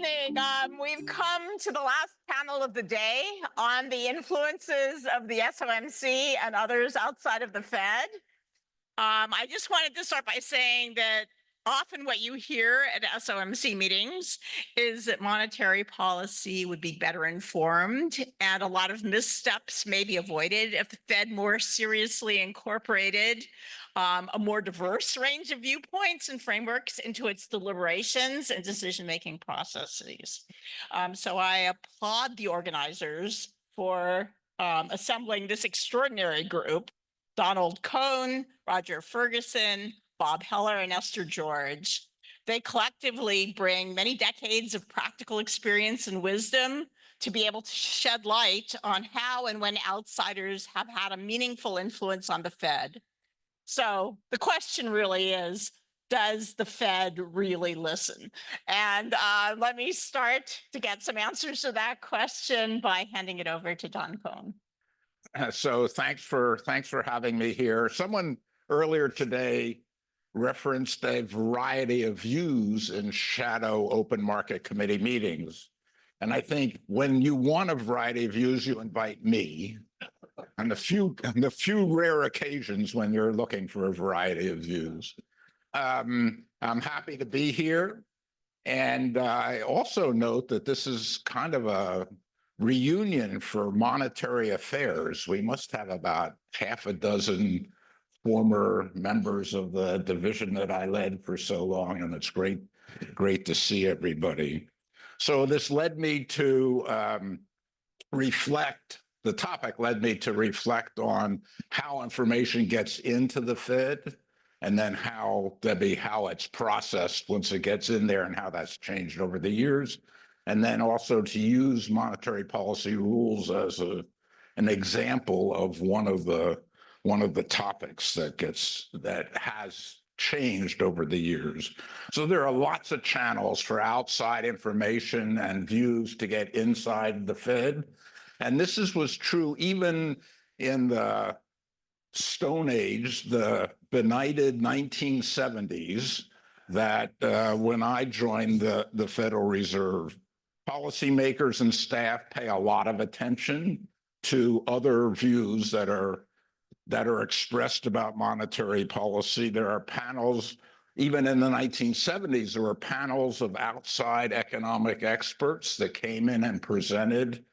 evening. We've come to the last panel of the day on the influences of the SOMC and others outside of the Fed. I just wanted to start by saying that often what you hear at SOMC meetings is that monetary policy would be better informed and a lot of missteps may be avoided if the Fed more seriously incorporated a more diverse range of viewpoints and frameworks into its deliberations and decision-making processes. So I applaud the organizers for assembling this extraordinary group: Donald Cohn, Roger Ferguson, Bob Heller, and Esther George. They collectively bring many decades of practical experience and wisdom to be able to shed light on how and when outsiders have had a meaningful influence on the Fed. So the question really is, does the Fed really listen? And let me start to get some answers to that question by handing it over to Don Cohn. So thanks for having me here. Someone earlier today referenced a variety of views in shadow open market committee meetings. And I think when you want a variety of views, you invite me. On the few rare occasions when you're looking for a variety of views. I'm happy to be here. And I also note that this is kind of a reunion for monetary affairs. We must have about half a dozen former members of the division that I led for so long, and it's great to see everybody. So this led me to reflect. The topic led me to reflect on how information gets into the Fed, and then how it's processed once it gets in there and how that's changed over the years. And then also to use monetary policy rules as an example of one of the topics that has changed over the years. So there are lots of channels for outside information and views to get inside the Fed. And this was true even in the Stone Age, the benighted 1970s, that when I joined the Federal Reserve, policymakers and staff pay a lot of attention to other views that are expressed about monetary policy. There are panels, even in the 1970s, there were panels of outside economic experts that came in and presented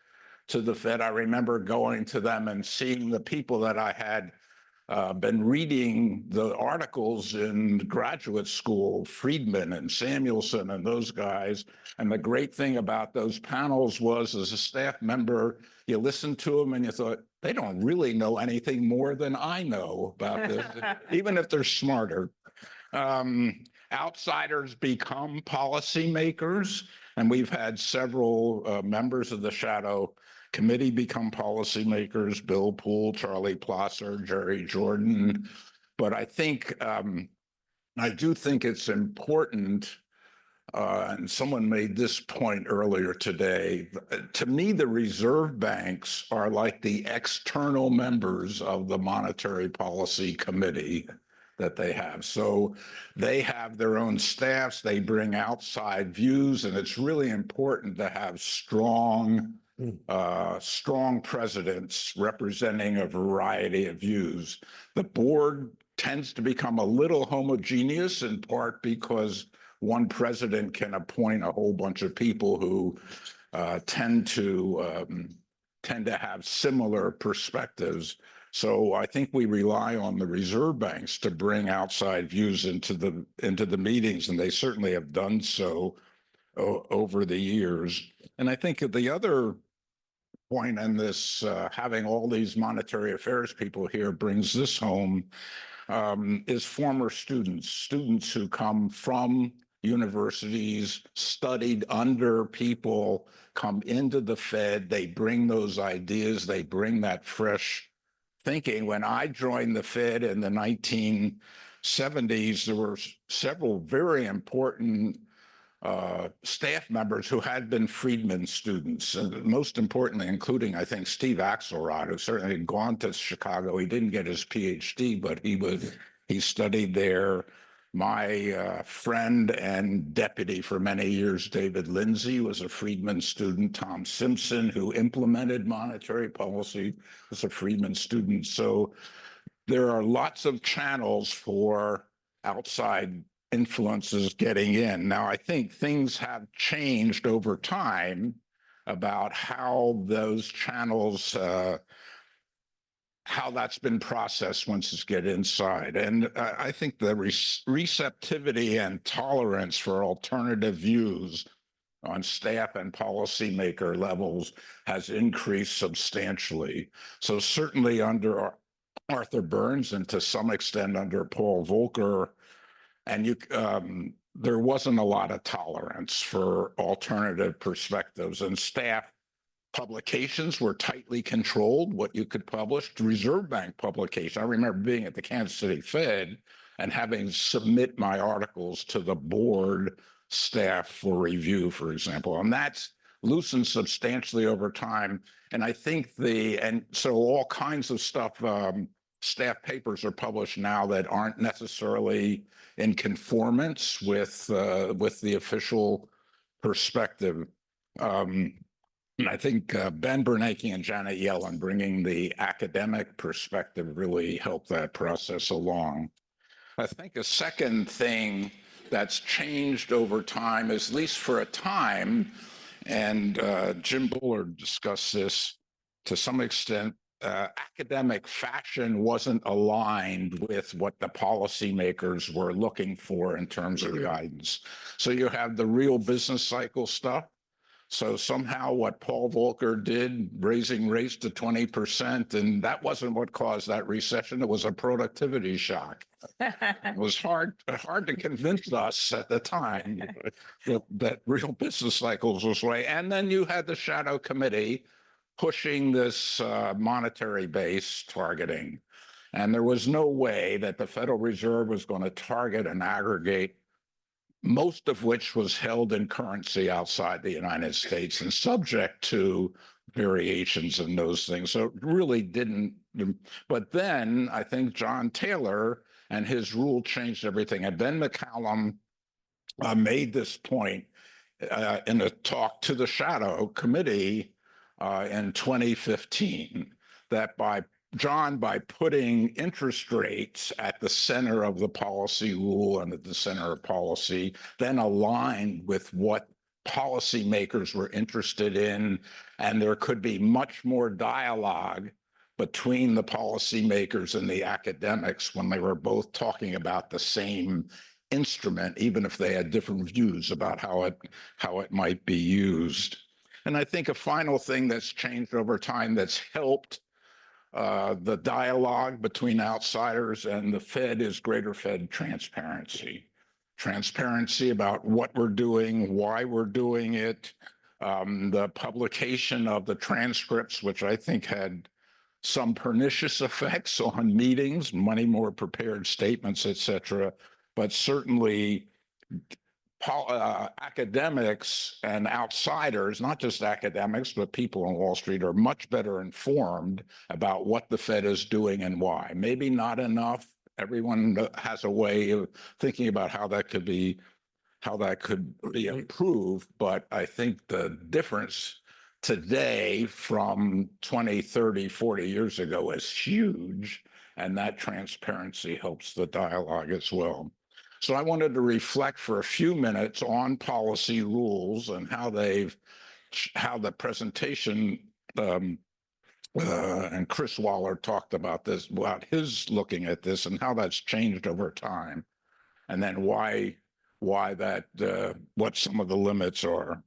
to the Fed. I remember going to them and seeing the people that I had been reading the articles in graduate school, Friedman and Samuelson and those guys. And the great thing about those panels was, as a staff member, you listened to them and you thought, they don't really know anything more than I know about this, even if they're smarter. Outsiders become policymakers, and we've had several members of the shadow committee become policymakers: Bill Poole, Charlie Plosser, Jerry Jordan. But I do think it's important, and someone made this point earlier today. To me, the reserve banks are like the external members of the Monetary Policy Committee that they have. So they have their own staffs, they bring outside views, and it's really important to have strong presidents representing a variety of views. The board tends to become a little homogeneous, in part because one president can appoint a whole bunch of people who tend to have similar perspectives. So I think we rely on the reserve banks to bring outside views into the meetings, and they certainly have done so over the years. And I think the other point in this, having all these monetary affairs people here brings this home, is former students who come from universities, studied under people, come into the Fed, they bring those ideas, they bring that fresh thinking. When I joined the Fed in the 1970s, there were several very important staff members who had been Friedman students, and most importantly, including, I think, Steve Axelrod, who certainly had gone to Chicago. He didn't get his PhD, but he studied there. My friend and deputy for many years, David Lindsay, was a Friedman student. Tom Simpson, who implemented monetary policy, was a Friedman student. So there are lots of channels for outside influences getting in. Now, I think things have changed over time about how those channels how that's been processed once it's get inside. And I think the receptivity and tolerance for alternative views on staff and policymaker levels has increased substantially. So certainly under Arthur Burns and to some extent under Paul Volcker, and there wasn't a lot of tolerance for alternative perspectives, and staff publications were tightly controlled, what you could publish. The Reserve Bank publication, I remember being at the Kansas City Fed and having to submit my articles to the board staff for review, for example. And that's loosened substantially over time. And I think so all kinds of stuff, staff papers are published now that aren't necessarily in conformance with the official perspective. And I think Ben Bernanke and Janet Yellen bringing the academic perspective really helped that process along. I think a second thing that's changed over time, is, at least for a time, and Jim Bullard discussed this to some extent, academic fashion wasn't aligned with what the policymakers were looking for in terms of guidance. So you have the real business cycle stuff. So somehow what Paul Volcker did, raising rates to 20%, and that wasn't what caused that recession. It was a productivity shock. It was hard to convince us at the time that real business cycles was way. And then you had the shadow committee pushing this monetary base targeting. And there was no way that the Federal Reserve was going to target and aggregate, most of which was held in currency outside the United States and subject to variations in those things. So it really didn't. But then I think John Taylor and his rule changed everything. And Ben McCallum made this point in a talk to the Shadow Committee in 2015, that by putting interest rates at the center of the policy rule and at the center of policy, then aligned with what policymakers were interested in, and there could be much more dialogue between the policymakers and the academics when they were both talking about the same instrument, even if they had different views about how it might be used. And I think a final thing that's changed over time that's helped the dialogue between outsiders and the Fed is greater Fed transparency. Transparency about what we're doing, why we're doing it, the publication of the transcripts, which I think had some pernicious effects on meetings, many more prepared statements, et cetera. But certainly academics and outsiders, not just academics, but people on Wall Street, are much better informed about what the Fed is doing and why. Maybe not enough. Everyone has a way of thinking about how that could be improved. But I think the difference today from 20, 30, 40 years ago is huge. And that transparency helps the dialogue as well. So I wanted to reflect for a few minutes on policy rules and how the presentation, and Chris Waller talked about this, about his looking at this and how that's changed over time, and then why that, what some of the limits are.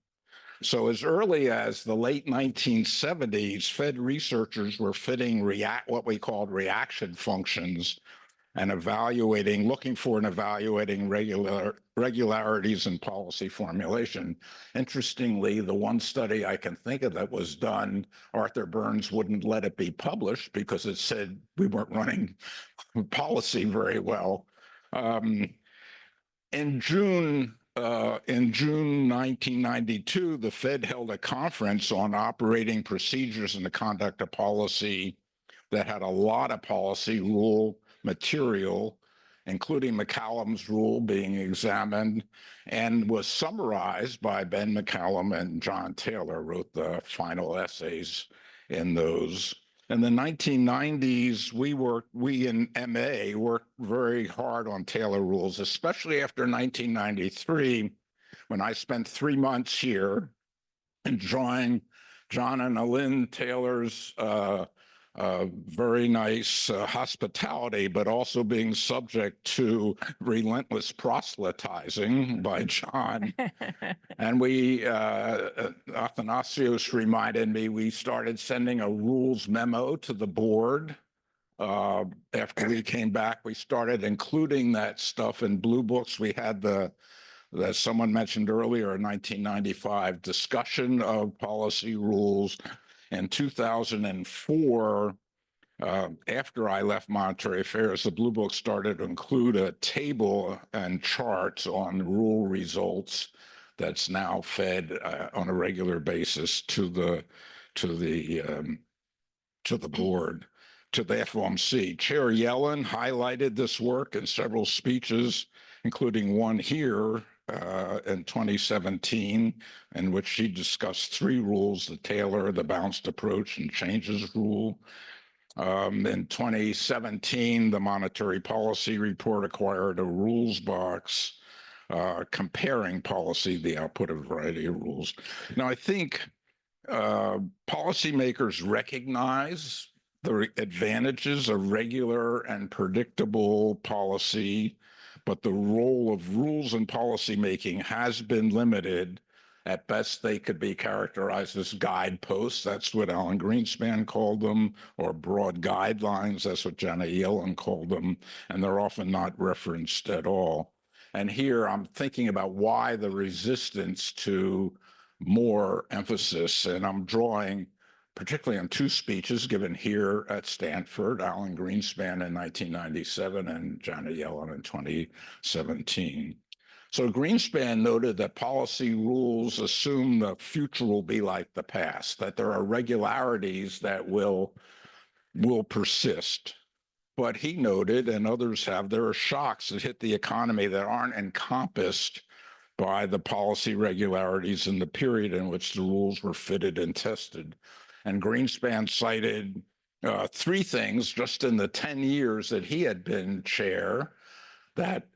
So as early as the late 1970s, Fed researchers were fitting what we called reaction functions and looking for and evaluating regularities in policy formulation. Interestingly, the one study I can think of that was done, Arthur Burns wouldn't let it be published because it said we weren't running policy very well. In June 1992, the Fed held a conference on operating procedures and the conduct of policy that had a lot of policy rule material, including McCallum's rule being examined, and was summarized by Ben McCallum, and John Taylor wrote the final essays in those. In the 1990s, we in MA worked very hard on Taylor rules, especially after 1993, when I spent 3 months here enjoying John and Alyn Taylor's very nice hospitality, but also being subject to relentless proselytizing by John. And Athanasios reminded me, we started sending a rules memo to the board. After we came back, we started including that stuff in blue books. We had that someone mentioned earlier, in 1995, discussion of policy rules. In 2004, after I left Monetary Affairs, the Blue Book started to include a table and charts on rule results that's now fed on a regular basis to the board, to the FOMC. Chair Yellen highlighted this work in several speeches, including one here in 2017, in which she discussed 3 rules: the Taylor, the balanced approach, and changes rule. In 2017, the Monetary Policy Report acquired a rules box comparing policy, the output of a variety of rules. Now, I think policymakers recognize the advantages of regular and predictable policy, but the role of rules in policymaking has been limited. At best, they could be characterized as guideposts. That's what Alan Greenspan called them, or broad guidelines. That's what Janet Yellen called them. And they're often not referenced at all. And here I'm thinking about why the resistance to more emphasis. And I'm drawing particularly on 2 speeches given here at Stanford, Alan Greenspan in 1997 and Janet Yellen in 2017. So Greenspan noted that policy rules assume the future will be like the past, that there are regularities that will persist. But he noted, and others have, there are shocks that hit the economy that aren't encompassed by the policy regularities in the period in which the rules were fitted and tested. And Greenspan cited 3 things just in the 10 years that he had been chair that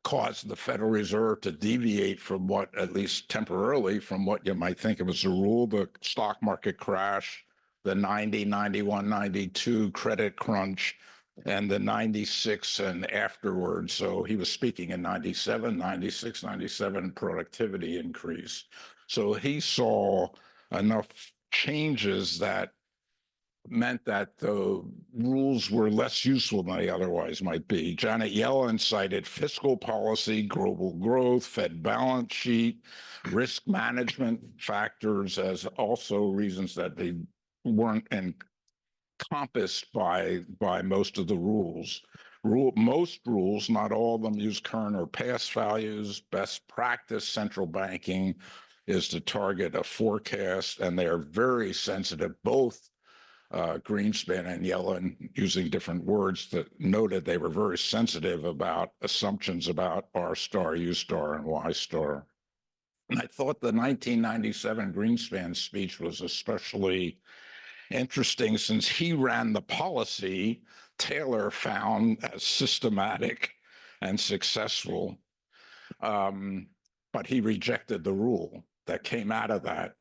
caused the Federal Reserve to deviate from what, at least temporarily, from what you might think of as a rule: the stock market crash, the 90, 91, 92 credit crunch, and the 96 and afterwards. So he was speaking in 97, 96, 97 productivity increase. So he saw enough changes that meant that the rules were less useful than they otherwise might be. Janet Yellen cited fiscal policy, global growth, Fed balance sheet, risk management factors as also reasons that they weren't encompassed by most of the rules. Most rules, not all of them, use current or past values. Best practice central banking is to target a forecast, and they are very sensitive. Both Greenspan and Yellen, using different words, that noted they were very sensitive about assumptions about R star, U star, and Y star. And I thought the 1997 Greenspan speech was especially interesting since he ran the policy Taylor found as systematic and successful. But he rejected the rule that came out of that.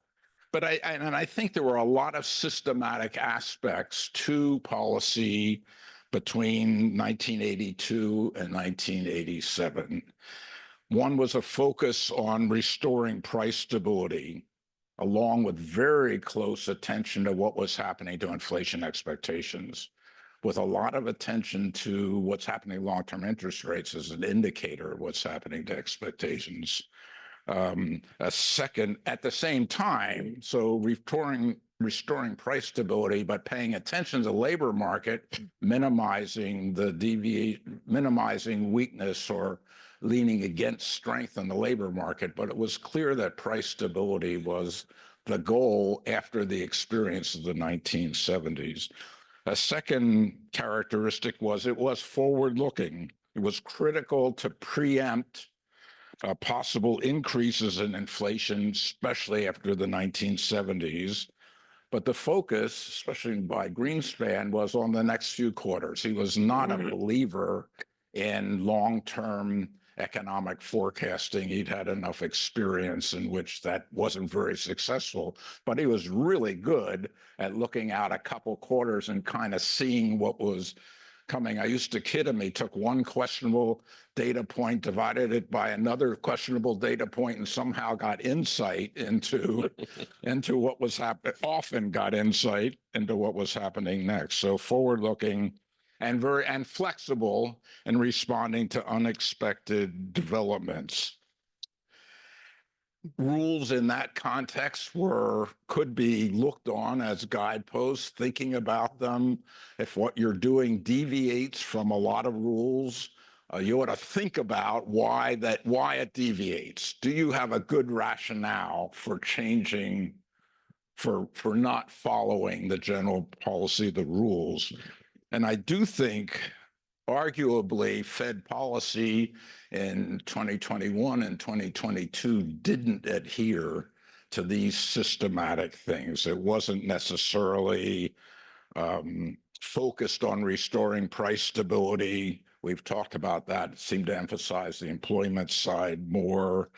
But I think there were a lot of systematic aspects to policy between 1982 and 1987. One was a focus on restoring price stability, along with very close attention to what was happening to inflation expectations, with a lot of attention to what's happening long-term interest rates as an indicator of what's happening to expectations. A second, at the same time, so restoring price stability, but paying attention to the labor market, minimizing weakness or leaning against strength in the labor market. But it was clear that price stability was the goal after the experience of the 1970s. A second characteristic was it was forward-looking. It was critical to preempt possible increases in inflation, especially after the 1970s. But the focus, especially by Greenspan, was on the next few quarters. He was not a believer in long-term economic forecasting. He'd had enough experience in which that wasn't very successful, but he was really good at looking out a couple quarters and kind of seeing what was coming. I used to kid him. He took one questionable data point, divided it by another questionable data point, and somehow got insight into what was happening. Often got insight into what was happening next. So forward-looking and flexible in responding to unexpected developments. Rules in that context could be looked on as guideposts, thinking about them. If what you're doing deviates from a lot of rules, you ought to think about why it deviates. Do you have a good rationale for changing, for not following the general policy of the rules? And I do think, arguably, Fed policy in 2021 and 2022 didn't adhere to these systematic things. It wasn't necessarily focused on restoring price stability. We've talked about that. It seemed to emphasize the employment side more.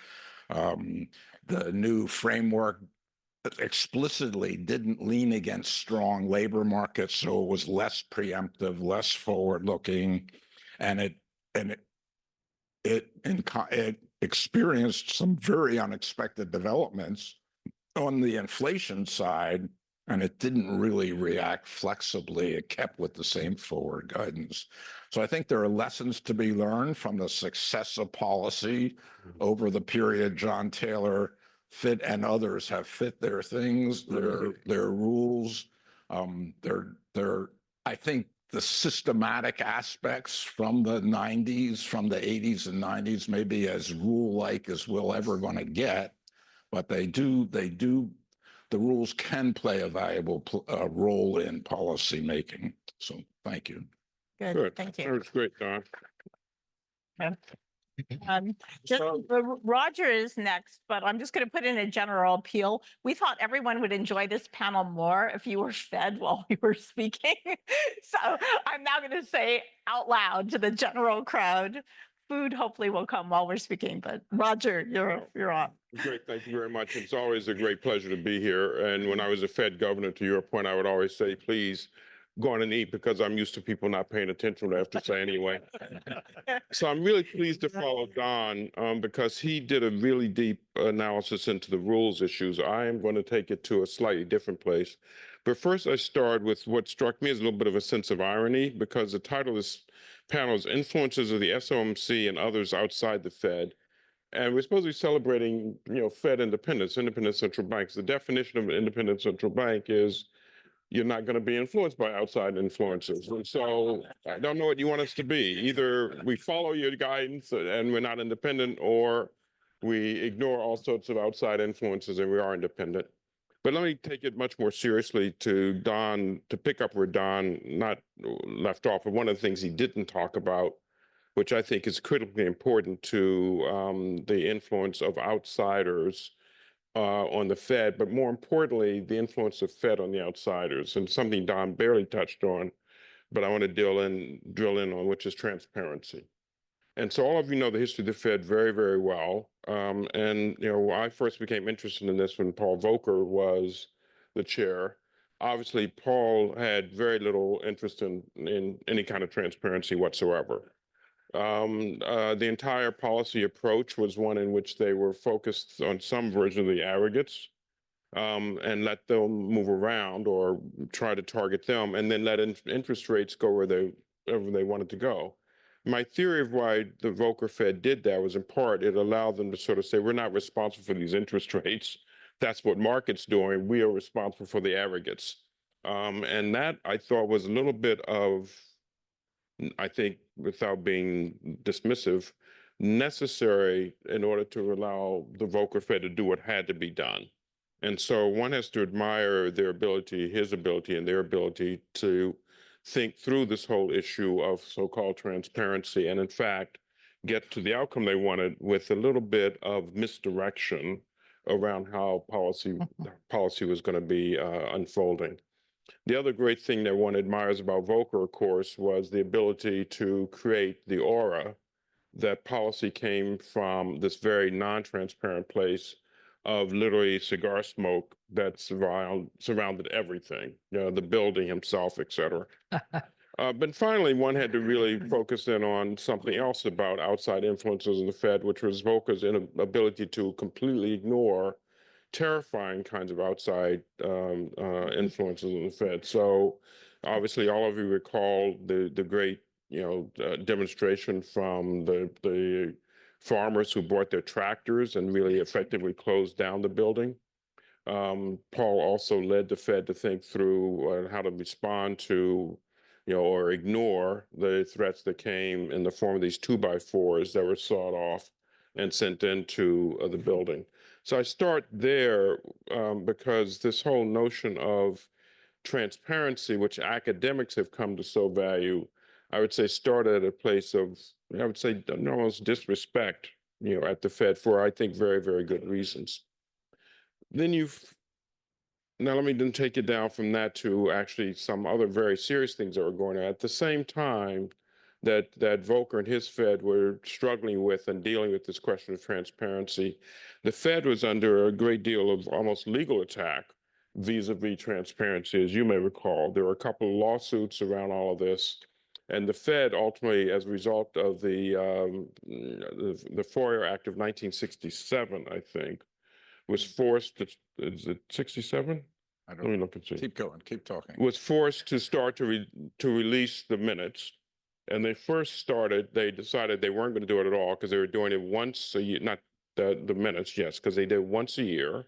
The new framework explicitly didn't lean against strong labor markets, so it was less preemptive, less forward-looking, and it experienced some very unexpected developments on the inflation side, and it didn't really react flexibly. It kept with the same forward guidance. So I think there are lessons to be learned from the success of policy over the period John Taylor fit and others have fit their things, their rules. I think the systematic aspects from the 90s, from the 80s and 90s, may be as rule-like as we'll ever going to get, but the rules can play a valuable role in policy making. So thank you. Good, thank you. That's great, Don. Roger is next, but I'm just going to put in a general appeal. We thought everyone would enjoy this panel more if you were fed while we were speaking. So I'm now going to say out loud to the general crowd, food hopefully will come while we're speaking, but Roger, you're on. Great, thank you very much. It's always a great pleasure to be here. And when I was a Fed governor, to your point, I would always say, please go on and eat, because I'm used to people not paying attention to what I have to say anyway. So I'm really pleased to follow Don because he did a really deep analysis into the rules issues. I am going to take it to a slightly different place. But first, I start with what struck me as a little bit of a sense of irony, because the title of this panel is Influences of the SOMC and Others Outside the Fed. And we're supposed to be celebrating, Fed independence, independent central banks. The definition of an independent central bank is you're not going to be influenced by outside influences. And so I don't know what you want us to be. Either we follow your guidance and we're not independent, or we ignore all sorts of outside influences and we are independent. But let me take it much more seriously to Don, to pick up where Don not left off. But one of the things he didn't talk about, which I think is critically important to the influence of outsiders on the Fed, but more importantly, the influence of Fed on the outsiders, and something Don barely touched on, but I want to drill in on, which is transparency. And so all of you know the history of the Fed very, very well. And I first became interested in this when Paul Volcker was the chair. Obviously, Paul had very little interest in any kind of transparency whatsoever. The entire policy approach was one in which they were focused on some version of the aggregates and let them move around or try to target them, and then let interest rates go wherever they wanted to go. My theory of why the Volcker Fed did that was, in part, it allowed them to sort of say, we're not responsible for these interest rates. That's what market's doing. We are responsible for the aggregates. And that, I thought, was a little bit of, I think, without being dismissive, necessary in order to allow the Volcker Fed to do what had to be done. And so one has to admire their ability, his ability, and their ability to think through this whole issue of so-called transparency and in fact get to the outcome they wanted with a little bit of misdirection around how policy was going to be unfolding. The other great thing that one admires about Volcker, of course, was the ability to create the aura that policy came from this very non-transparent place of literally cigar smoke that surrounded everything, the building himself, et cetera. But finally, one had to really focus in on something else about outside influences of the Fed, which was Volcker's inability to completely ignore terrifying kinds of outside influences of the Fed. So obviously, all of you recall the great demonstration from the farmers who bought their tractors and really effectively closed down the building. Paul also led the Fed to think through how to respond to, or ignore the threats that came in the form of these 2x4s that were sawed off and sent into the building. So I start there because this whole notion of transparency, which academics have come to so value, I would say started at a place of, I would say, almost disrespect, at the Fed for, I think, very, very good reasons. Then now let me then take it down from that to actually some other very serious things that were going on. At the same time that Volcker and his Fed were struggling with and dealing with this question of transparency, the Fed was under a great deal of almost legal attack vis-a-vis transparency. As you may recall, there were a couple of lawsuits around all of this. And the Fed ultimately, as a result of the FOIA Act of 1967, I think, was forced to, is it 67? I Let me look and see. Keep going, keep talking. Was forced to start to release the minutes. And they first started, they decided they weren't going to do it at all because they were doing it once a year, not the minutes, yes, because they did once a year.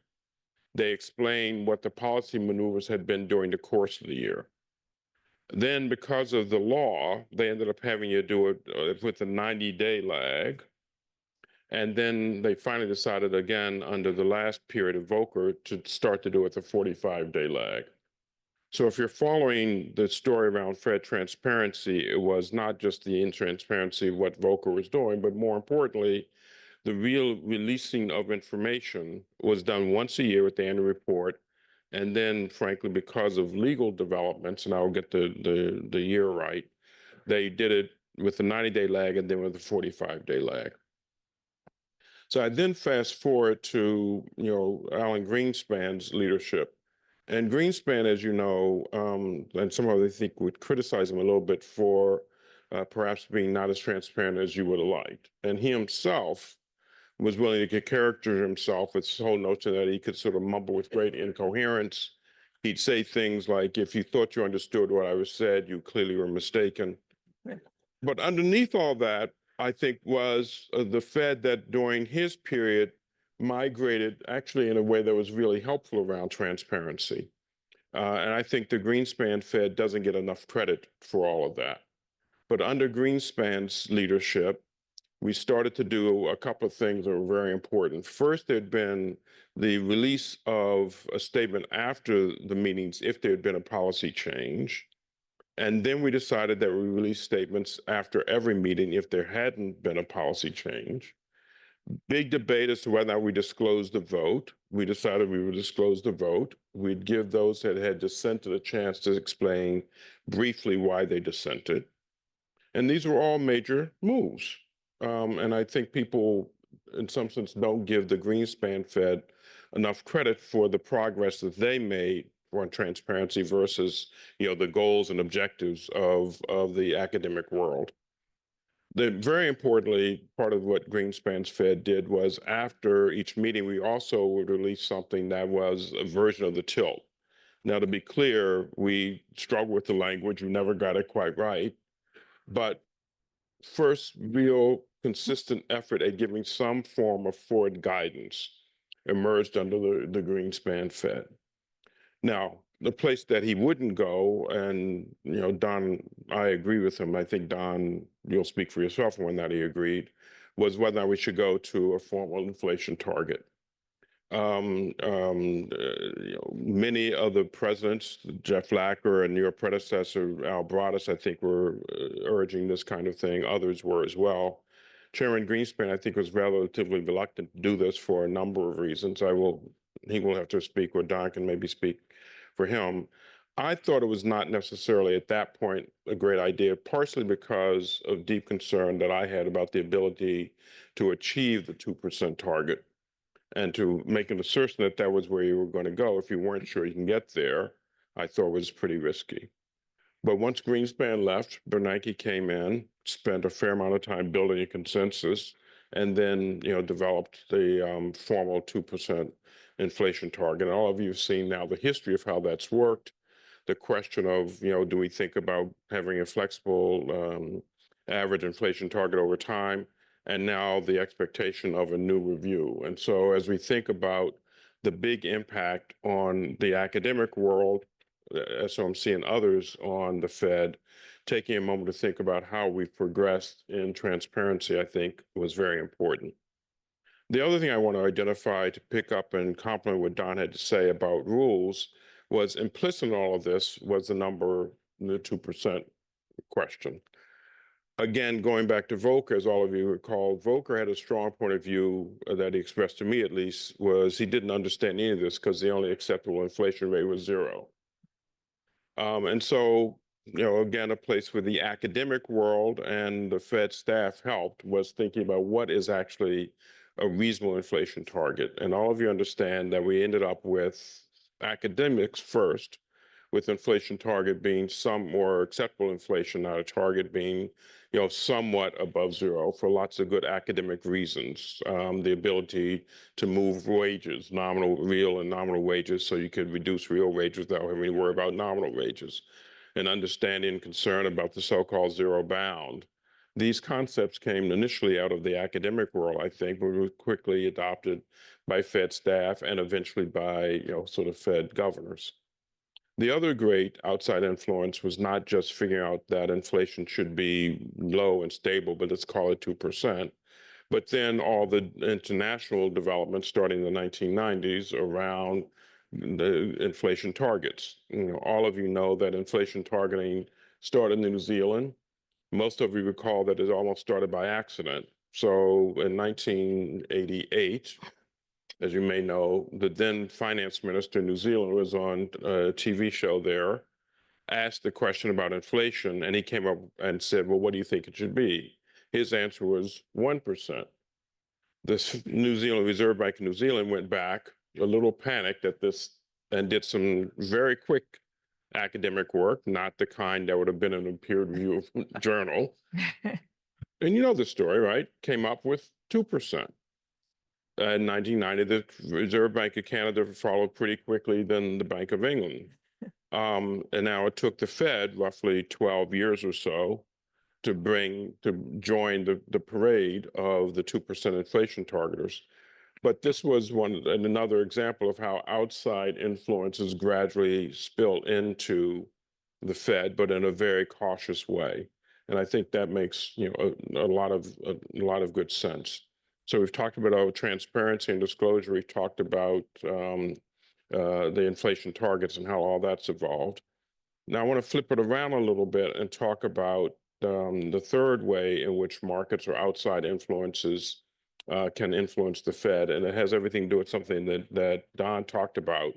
They explained what the policy maneuvers had been during the course of the year. Then because of the law, they ended up having you do it with a 90-day lag. And then they finally decided again under the last period of Volcker to start to do it with a 45-day lag. So if you're following the story around Fed transparency, it was not just the intransparency of what Volcker was doing, but more importantly, the real releasing of information was done once a year with the annual report. And then, frankly, because of legal developments, and I'll get the year right, they did it with a 90-day lag and then with a 45-day lag. So I then fast forward to, Alan Greenspan's leadership. And Greenspan, as you know, and some of them I think would criticize him a little bit for perhaps being not as transparent as you would have liked. And he himself was willing to get character himself with this whole notion that he could sort of mumble with great incoherence. He'd say things like, if you thought you understood what I was said, you clearly were mistaken. But underneath all that, I think was the Fed that during his period migrated actually in a way that was really helpful around transparency. And I think the Greenspan Fed doesn't get enough credit for all of that. But under Greenspan's leadership, we started to do a couple of things that were very important. First, there'd been the release of a statement after the meetings if there had been a policy change. And then we decided that we release statements after every meeting if there hadn't been a policy change. Big debate as to whether or not we disclosed the vote. We decided we would disclose the vote. We'd give those that had dissented a chance to explain briefly why they dissented. And these were all major moves. And I think people, in some sense, don't give the Greenspan Fed enough credit for the progress that they made on transparency versus, the goals and objectives of the academic world. Very importantly, part of what Greenspan's Fed did was after each meeting, we also would release something that was a version of the tilt. Now, to be clear, we struggled with the language. We never got it quite right. But first real consistent effort at giving some form of forward guidance emerged under the Greenspan Fed. Now, the place that he wouldn't go, and Don, I agree with him. I think Don, you'll speak for yourself when that he agreed, was whether or not we should go to a formal inflation target. Many other presidents, Jeff Lacker and your predecessor, Al Broadus, I think were urging this kind of thing. Others were as well. Chairman Greenspan, I think, was relatively reluctant to do this for a number of reasons. He will have to speak, or Don can maybe speak for him. I thought it was not necessarily at that point a great idea, partially because of deep concern that I had about the ability to achieve the 2% target, and to make an assertion that that was where you were going to go if you weren't sure you can get there, I thought was pretty risky. But once Greenspan left, Bernanke came in, spent a fair amount of time building a consensus, and then developed the formal 2% inflation target. And all of you have seen now the history of how that's worked. The question of do we think about having a flexible average inflation target over time, and now the expectation of a new review. And so as we think about the big impact on the academic world, SOMC and others on the Fed, taking a moment to think about how we've progressed in transparency, I think was very important. The other thing I want to identify to pick up and complement what Don had to say about rules was implicit in all of this was the 2% question. Again, going back to Volcker, as all of you recall, Volcker had a strong point of view that he expressed to me, at least, was he didn't understand any of this because the only acceptable inflation rate was 0. And so, again, a place where the academic world and the Fed staff helped was thinking about what is actually a reasonable inflation target. And all of you understand that we ended up with academics first, with inflation target being some more acceptable inflation, not a target being, somewhat above 0 for lots of good academic reasons. The ability to move wages, real and nominal wages, so you could reduce real wages without having to worry about nominal wages, and understanding and concern about the so-called zero bound. These concepts came initially out of the academic world, I think, but were quickly adopted by Fed staff and eventually by, sort of Fed governors. The other great outside influence was not just figuring out that inflation should be low and stable, but let's call it 2%. But then all the international developments starting in the 1990s around the inflation targets. All of you know that inflation targeting started in New Zealand. Most of you recall that it almost started by accident. So in 1988, as you may know, the then finance minister in New Zealand was on a TV show there, asked the question about inflation, and he came up and said, well, what do you think it should be? His answer was 1%. The New Zealand Reserve Bank of New Zealand went back, a little panicked at this, and did some very quick academic work, not the kind that would have been in a peer-reviewed journal. And you know the story, right? Came up with 2%. In 1990, the Reserve Bank of Canada followed pretty quickly than the Bank of England. And now it took the Fed roughly 12 years or so to join the parade of the 2% inflation targeters. But this was another example of how outside influences gradually spill into the Fed, but in a very cautious way. And I think that makes a lot of good sense. So we've talked about transparency and disclosure. We've talked about the inflation targets and how all that's evolved. Now I want to flip it around a little bit and talk about the third way in which markets or outside influences can influence the Fed. And it has everything to do with something that Don talked about,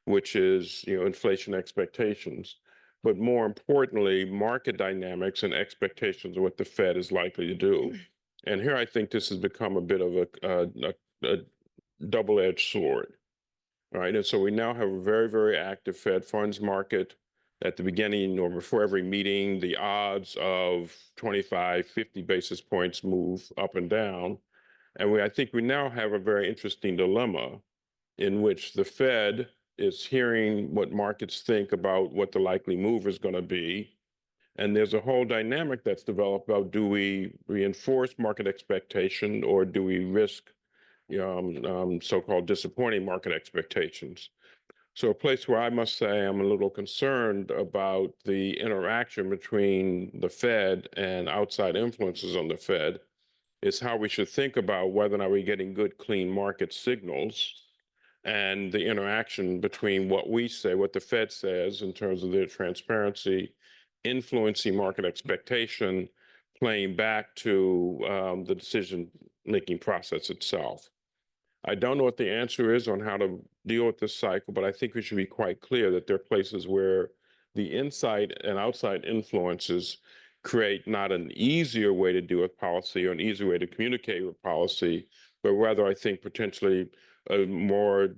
which is inflation expectations. But more importantly, market dynamics and expectations of what the Fed is likely to do. And here I think this has become a bit of a double-edged sword, right? And so we now have a very, very active Fed funds market. At the beginning or before every meeting, the odds of 25, 50 basis points move up and down. And I think we now have a very interesting dilemma in which the Fed is hearing what markets think about what the likely move is going to be. And there's a whole dynamic that's developed about, do we reinforce market expectation or do we risk so-called disappointing market expectations? So a place where I must say I'm a little concerned about the interaction between the Fed and outside influences on the Fed is how we should think about whether or not we're getting good, clean market signals and the interaction between what we say, what the Fed says in terms of their transparency, influencing market expectation, playing back to the decision-making process itself. I don't know what the answer is on how to deal with this cycle, but I think we should be quite clear that there are places where the inside and outside influences create not an easier way to deal with policy or an easier way to communicate with policy, but rather, I think, potentially a more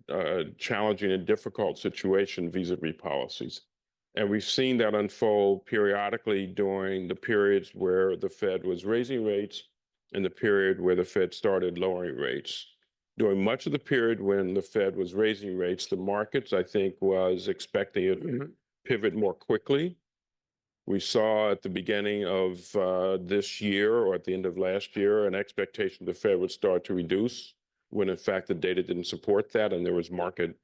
challenging and difficult situation vis-a-vis policies. And we've seen that unfold periodically during the periods where the Fed was raising rates and the period where the Fed started lowering rates. During much of the period when the Fed was raising rates, the markets, I think, was expecting it to pivot more quickly. We saw at the beginning of this year or at the end of last year an expectation the Fed would start to reduce when in fact the data didn't support that and there was market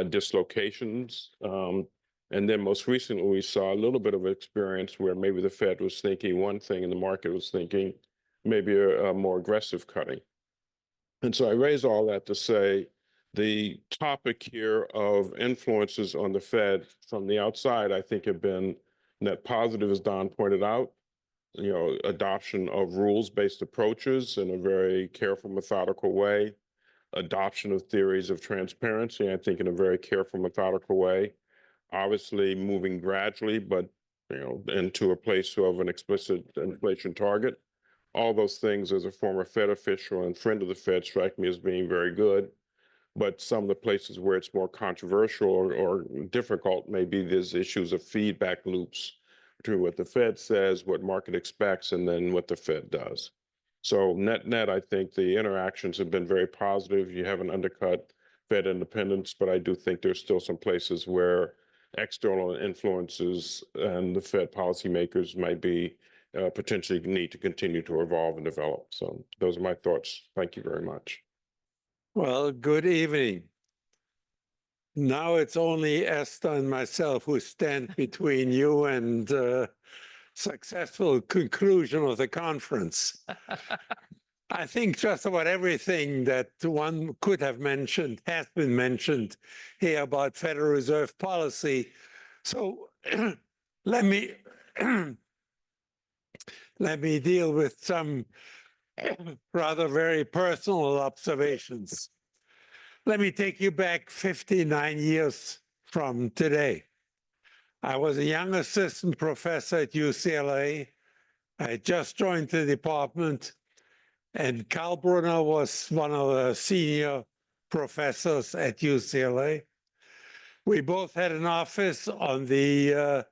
dislocations. And then most recently, we saw a little bit of experience where maybe the Fed was thinking one thing and the market was thinking maybe a more aggressive cutting. And so I raise all that to say the topic here of influences on the Fed from the outside, I think, have been net positive, as Don pointed out. You know, adoption of rules-based approaches in a very careful, methodical way, adoption of theories of transparency, I think, in a very careful, methodical way. Obviously moving gradually, but into a place of an explicit inflation target. All those things as a former Fed official and friend of the Fed strike me as being very good. But some of the places where it's more controversial or difficult, maybe there's issues of feedback loops between what the Fed says, what market expects, and then what the Fed does. So net, I think the interactions have been very positive. You haven't undercut Fed independence, but I do think there's still some places where external influences and the Fed policymakers might be potentially need to continue to evolve and develop. So those are my thoughts. Thank you very much. Well, good evening. Now it's only Esther and myself who stand between you and successful conclusion of the conference. I think just about everything that one could have mentioned has been mentioned here about Federal Reserve policy. So let me deal with some rather very personal observations. Let me take you back 59 years from today. I was a young assistant professor at UCLA. I had just joined the department, and Karl Brunner was one of the senior professors at UCLA. We both had an office on the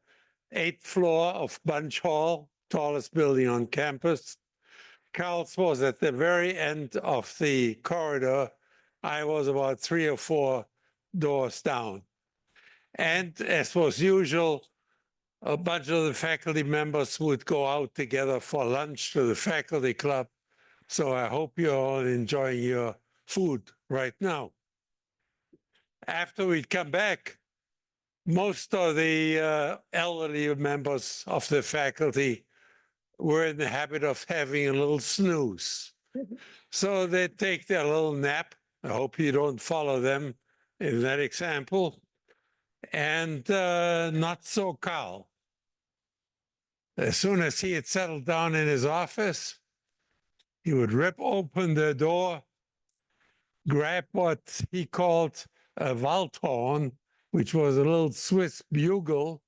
8th floor of Bunch Hall, tallest building on campus. Karl's was at the very end of the corridor. I was about 3 or 4 doors down. And as was usual, a bunch of the faculty members would go out together for lunch to the faculty club. So I hope you're all enjoying your food right now. After we'd come back, most of the elderly members of the faculty were in the habit of having a little snooze. So they'd take their little nap. I hope you don't follow them in that example. And not so Karl. As soon as he had settled down in his office, he would rip open the door, grab what he called a Waldhorn, which was a little Swiss bugle,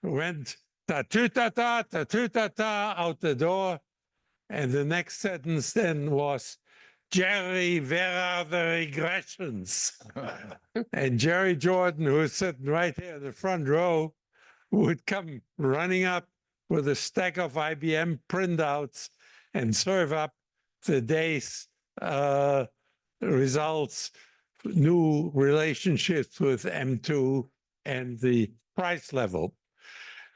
went ta-tu-ta-ta, ta-tu-ta-ta out the door, and the next sentence then was, Jerry, where are the regressions? And Jerry Jordan, who was sitting right here in the front row, would come running up with a stack of IBM printouts and serve up the day's results, new relationships with M2 and the price level.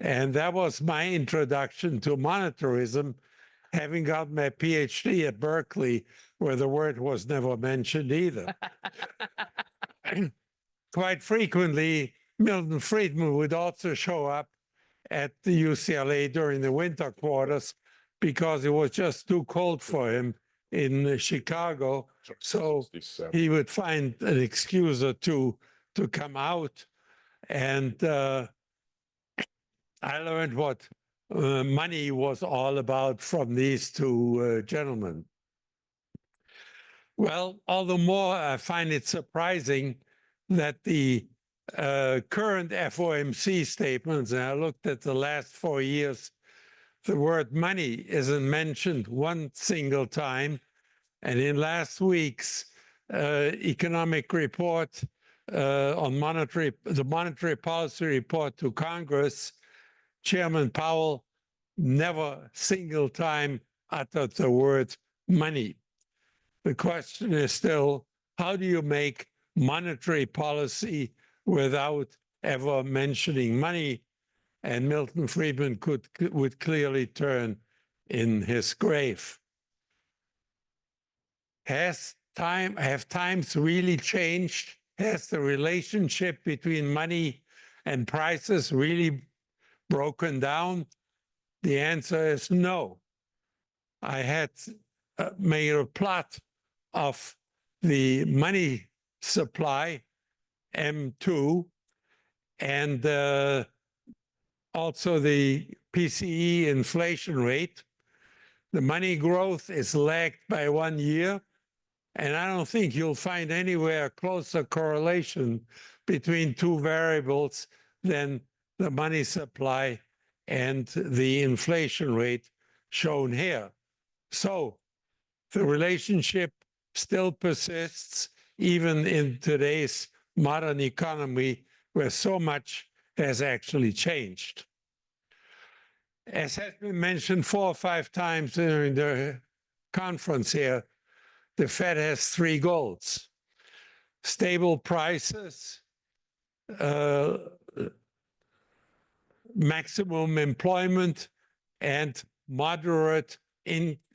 And that was my introduction to monetarism, having got my PhD at Berkeley, where the word was never mentioned either. Quite frequently, Milton Friedman would also show up at the UCLA during the winter quarters because it was just too cold for him in Chicago. So 67. he would find an excuse or two to come out. And I learned what money was all about from these two gentlemen. Well, all the more I find it surprising that the current FOMC statements, and I looked at the last 4 years, the word money isn't mentioned one single time. And in last week's economic report on the monetary policy report to Congress, Chairman Powell never single time uttered the word money. The question is still, how do you make monetary policy without ever mentioning money? And Milton Friedman would clearly turn in his grave. Have times really changed? Has the relationship between money and prices really broken down? The answer is no. I had made a plot of the money supply, M2, and also the PCE inflation rate. The money growth is lagged by 1 year, and I don't think you'll find anywhere a closer correlation between two variables than the money supply and the inflation rate shown here. So the relationship still persists even in today's modern economy where so much has actually changed. As has been mentioned 4 or 5 times during the conference here, the Fed has 3 goals: stable prices, maximum employment, and moderate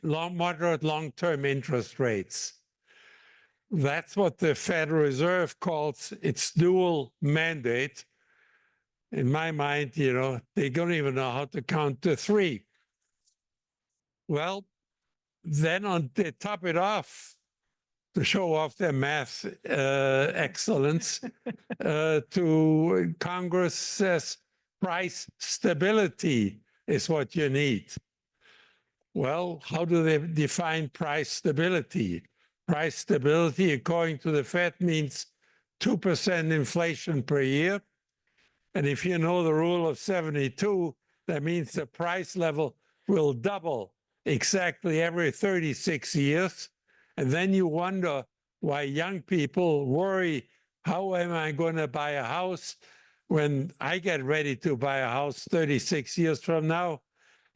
long-term interest rates. That's what the Federal Reserve calls its dual mandate. In my mind, they don't even know how to count to 3. Well, then they top it off to show off their math excellence to Congress says price stability is what you need. Well, how do they define price stability? Price stability, according to the Fed, means 2% inflation per year. And if you know the rule of 72, that means the price level will double exactly every 36 years. And then you wonder why young people worry, how am I going to buy a house when I get ready to buy a house 36 years from now,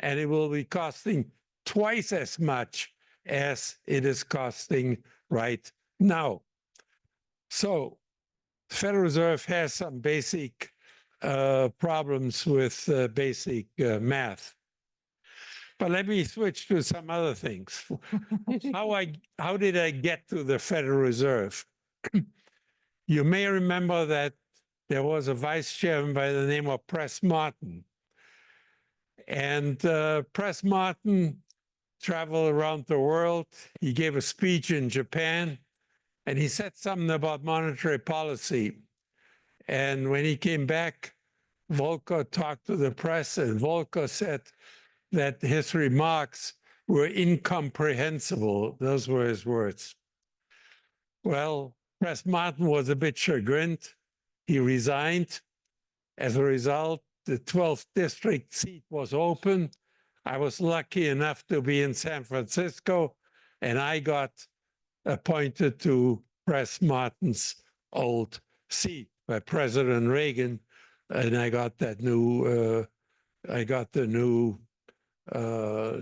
and it will be costing twice as much as it is costing right now. So the Federal Reserve has some basic problems with basic math. But let me switch to some other things. How did I get to the Federal Reserve? You may remember that there was a vice chairman by the name of Press Martin. And Press Martin traveled around the world. He gave a speech in Japan, and he said something about monetary policy. And when he came back, Volcker talked to the press, and Volcker said that his remarks were incomprehensible. Those were his words. Well, Press Martin was a bit chagrined. He resigned. As a result, the 12th district seat was open. I was lucky enough to be in San Francisco, and I got appointed to Press Martin's old seat by President Reagan, and I got that new,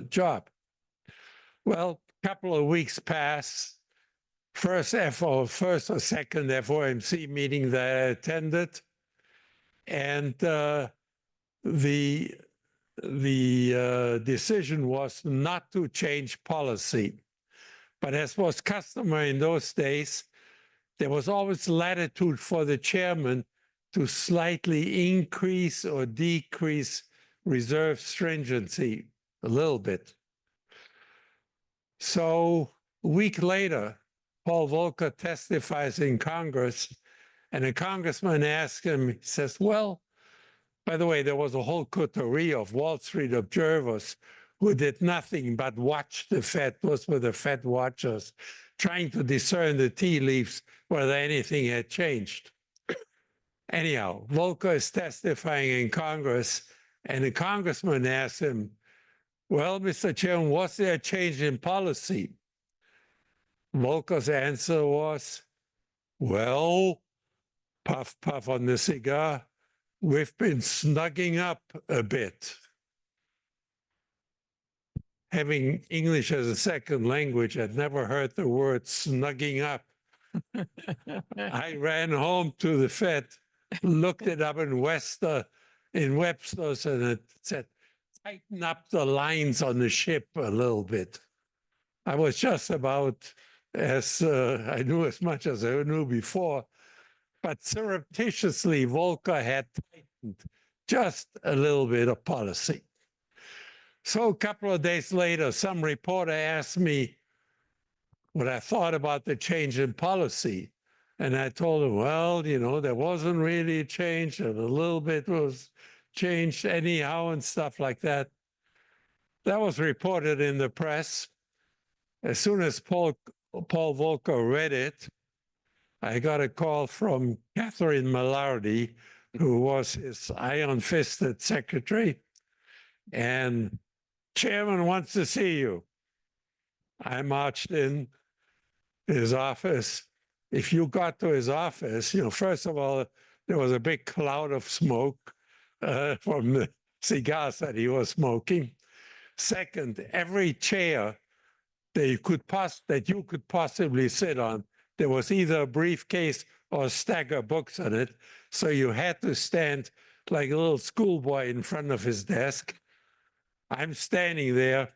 job. Well, a couple of weeks passed. First or second FOMC meeting that I attended, and the decision was not to change policy. But as was customary in those days, there was always latitude for the chairman to slightly increase or decrease reserve stringency a little bit. So A week later, Paul Volcker testifies in Congress, and a congressman asks him, he says, well, by the way, there was a whole coterie of Wall Street observers who did nothing but watch the Fed. Those were the Fed watchers, trying to discern the tea leaves whether anything had changed. Anyhow, Volcker is testifying in Congress, and the congressman asks him, well, Mr. Chairman, was there a change in policy? Volcker's answer was, well, puff, puff on the cigar, we've been snugging up a bit. Having English as a second language, I'd never heard the word snugging up. I ran home to the Fed, looked it up in Webster's, and it said, tighten up the lines on the ship a little bit. I was just about as I knew as much as I knew before, but surreptitiously, Volcker had tightened just a little bit of policy. So a couple of days later, some reporter asked me what I thought about the change in policy. And I told him, well, you know, there wasn't really a change, and a little bit was changed anyhow and stuff like that. That was reported in the press. As soon as Paul Volcker read it, I got a call from Catherine Millardi, who was his iron-fisted secretary, and chairman wants to see you. I marched in his office. If you got to his office, you know, first of all, there was a big cloud of smoke from the cigars that he was smoking. Second, every chair that you could possibly sit on, there was either a briefcase or a stack of books on it. So you had to stand like a little schoolboy in front of his desk. I'm standing there,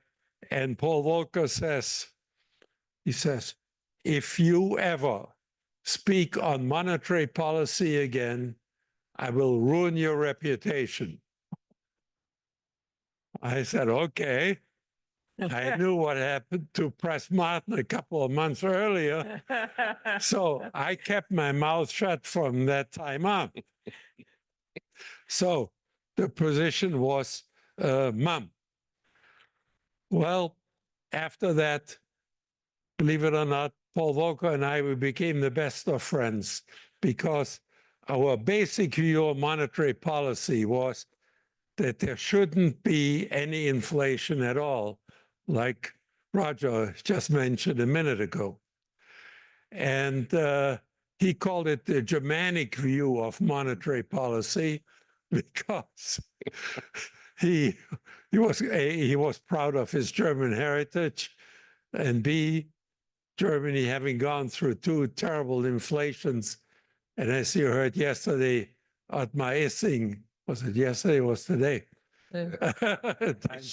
and Paul Volcker says, he says, if you ever speak on monetary policy again, I will ruin your reputation. I said, okay. I knew what happened to Press Martin a couple of months earlier. So I kept my mouth shut from that time on. So the position was mum. Well, after that, believe it or not, Paul Volcker and I, we became the best of friends because our basic view of monetary policy was that there shouldn't be any inflation at all, like Roger just mentioned a minute ago. And he called it the Germanic view of monetary policy because he was proud of his German heritage, and B, Germany having gone through two terrible inflations. And as you heard yesterday, Ottmar Issing, was it yesterday or was today? Time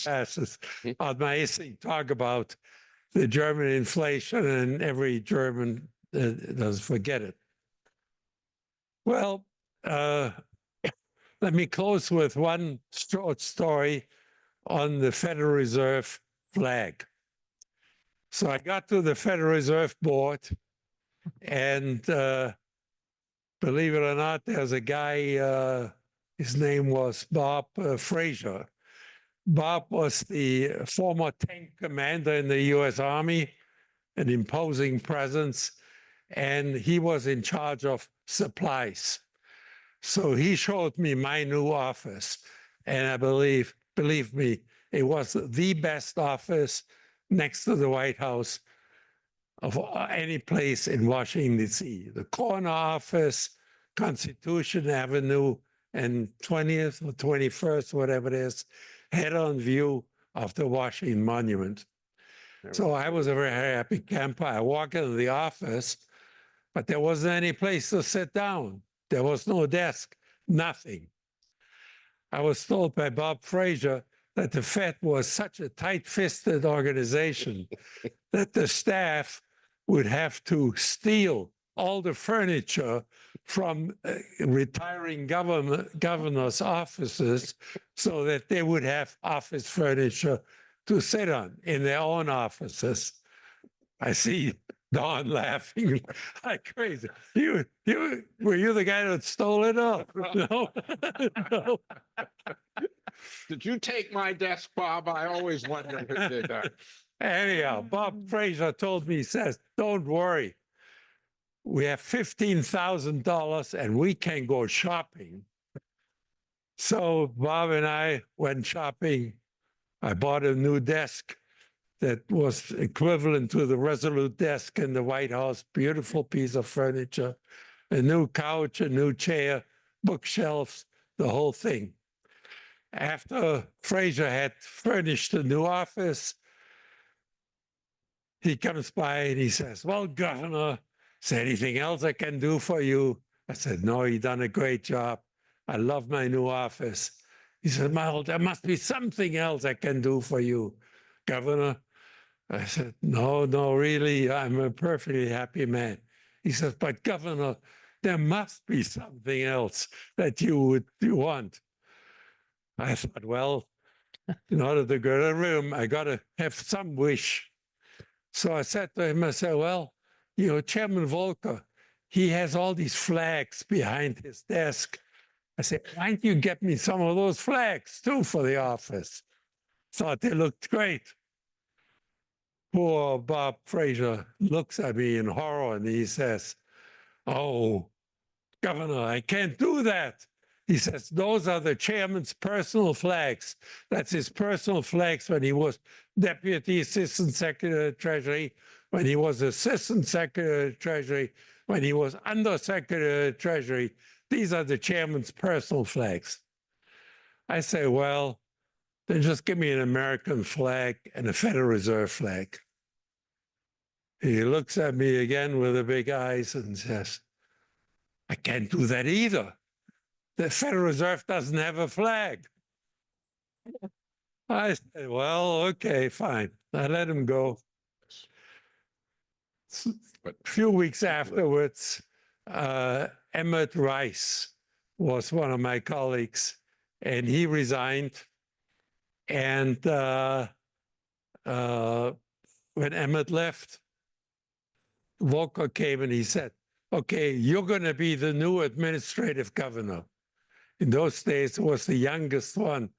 passes. Ottmar Issing talk about the German inflation, and every German doesn't forget it. Well, let me close with one short story on the Federal Reserve flag. So I got to the Federal Reserve Board, and believe it or not, there's a guy, his name was Bob Fraser. Bob was the former tank commander in the US Army, an imposing presence, and he was in charge of supplies. So he showed me my new office, and I believe me, it was the best office next to the White House of any place in Washington, D.C. The corner office, Constitution Avenue, and 20th or 21st, whatever it is, head-on view of the Washington Monument. So I was a very happy camper. I walked into the office, but there wasn't any place to sit down. There was no desk, nothing. I was told by Bob Fraser that the Fed was such a tight-fisted organization that the staff would have to steal all the furniture from retiring governors' offices so that they would have office furniture to sit on in their own offices. I see Don laughing like crazy. Were you the guy that stole it? Oh, no, no. Did you take my desk, Bob? I always wondered who did that. Anyhow, Bob Fraser told me, he says, don't worry. We have $15,000 and we can go shopping. So Bob and I went shopping. I bought a new desk that was equivalent to the Resolute desk in the White House. Beautiful piece of furniture, a new couch, a new chair, bookshelves, the whole thing. After Fraser had furnished a new office, he comes by and he says, well, Governor, is there anything else I can do for you? I said, no, you've done a great job. I love my new office. He said, well, there must be something else I can do for you, Governor. I said, no, really, I'm a perfectly happy man. He says, but Governor, there must be something else that you want. I thought, well, in order to go to the room, I got to have some wish. So I said to him, I said, well, you know, Chairman Volcker, he has all these flags behind his desk. I said, why don't you get me some of those flags too for the office? Thought they looked great. Poor Bob Fraser looks at me in horror and he says, oh, Governor, I can't do that. He says, those are the chairman's personal flags. That's his personal flags when he was Deputy Assistant Secretary of Treasury, when he was Assistant Secretary of Treasury, when he was Undersecretary of Treasury. These are the chairman's personal flags. I say, well, then just give me an American flag and a Federal Reserve flag. He looks at me again with the big eyes and says, I can't do that either. The Federal Reserve doesn't have a flag. I said, well, okay, fine. I let him go. But A few weeks afterwards, Emmett Rice was one of my colleagues, and he resigned. And when Emmett left, Volcker came and he said, okay, you're going to be the new administrative governor. In those days, it was the youngest one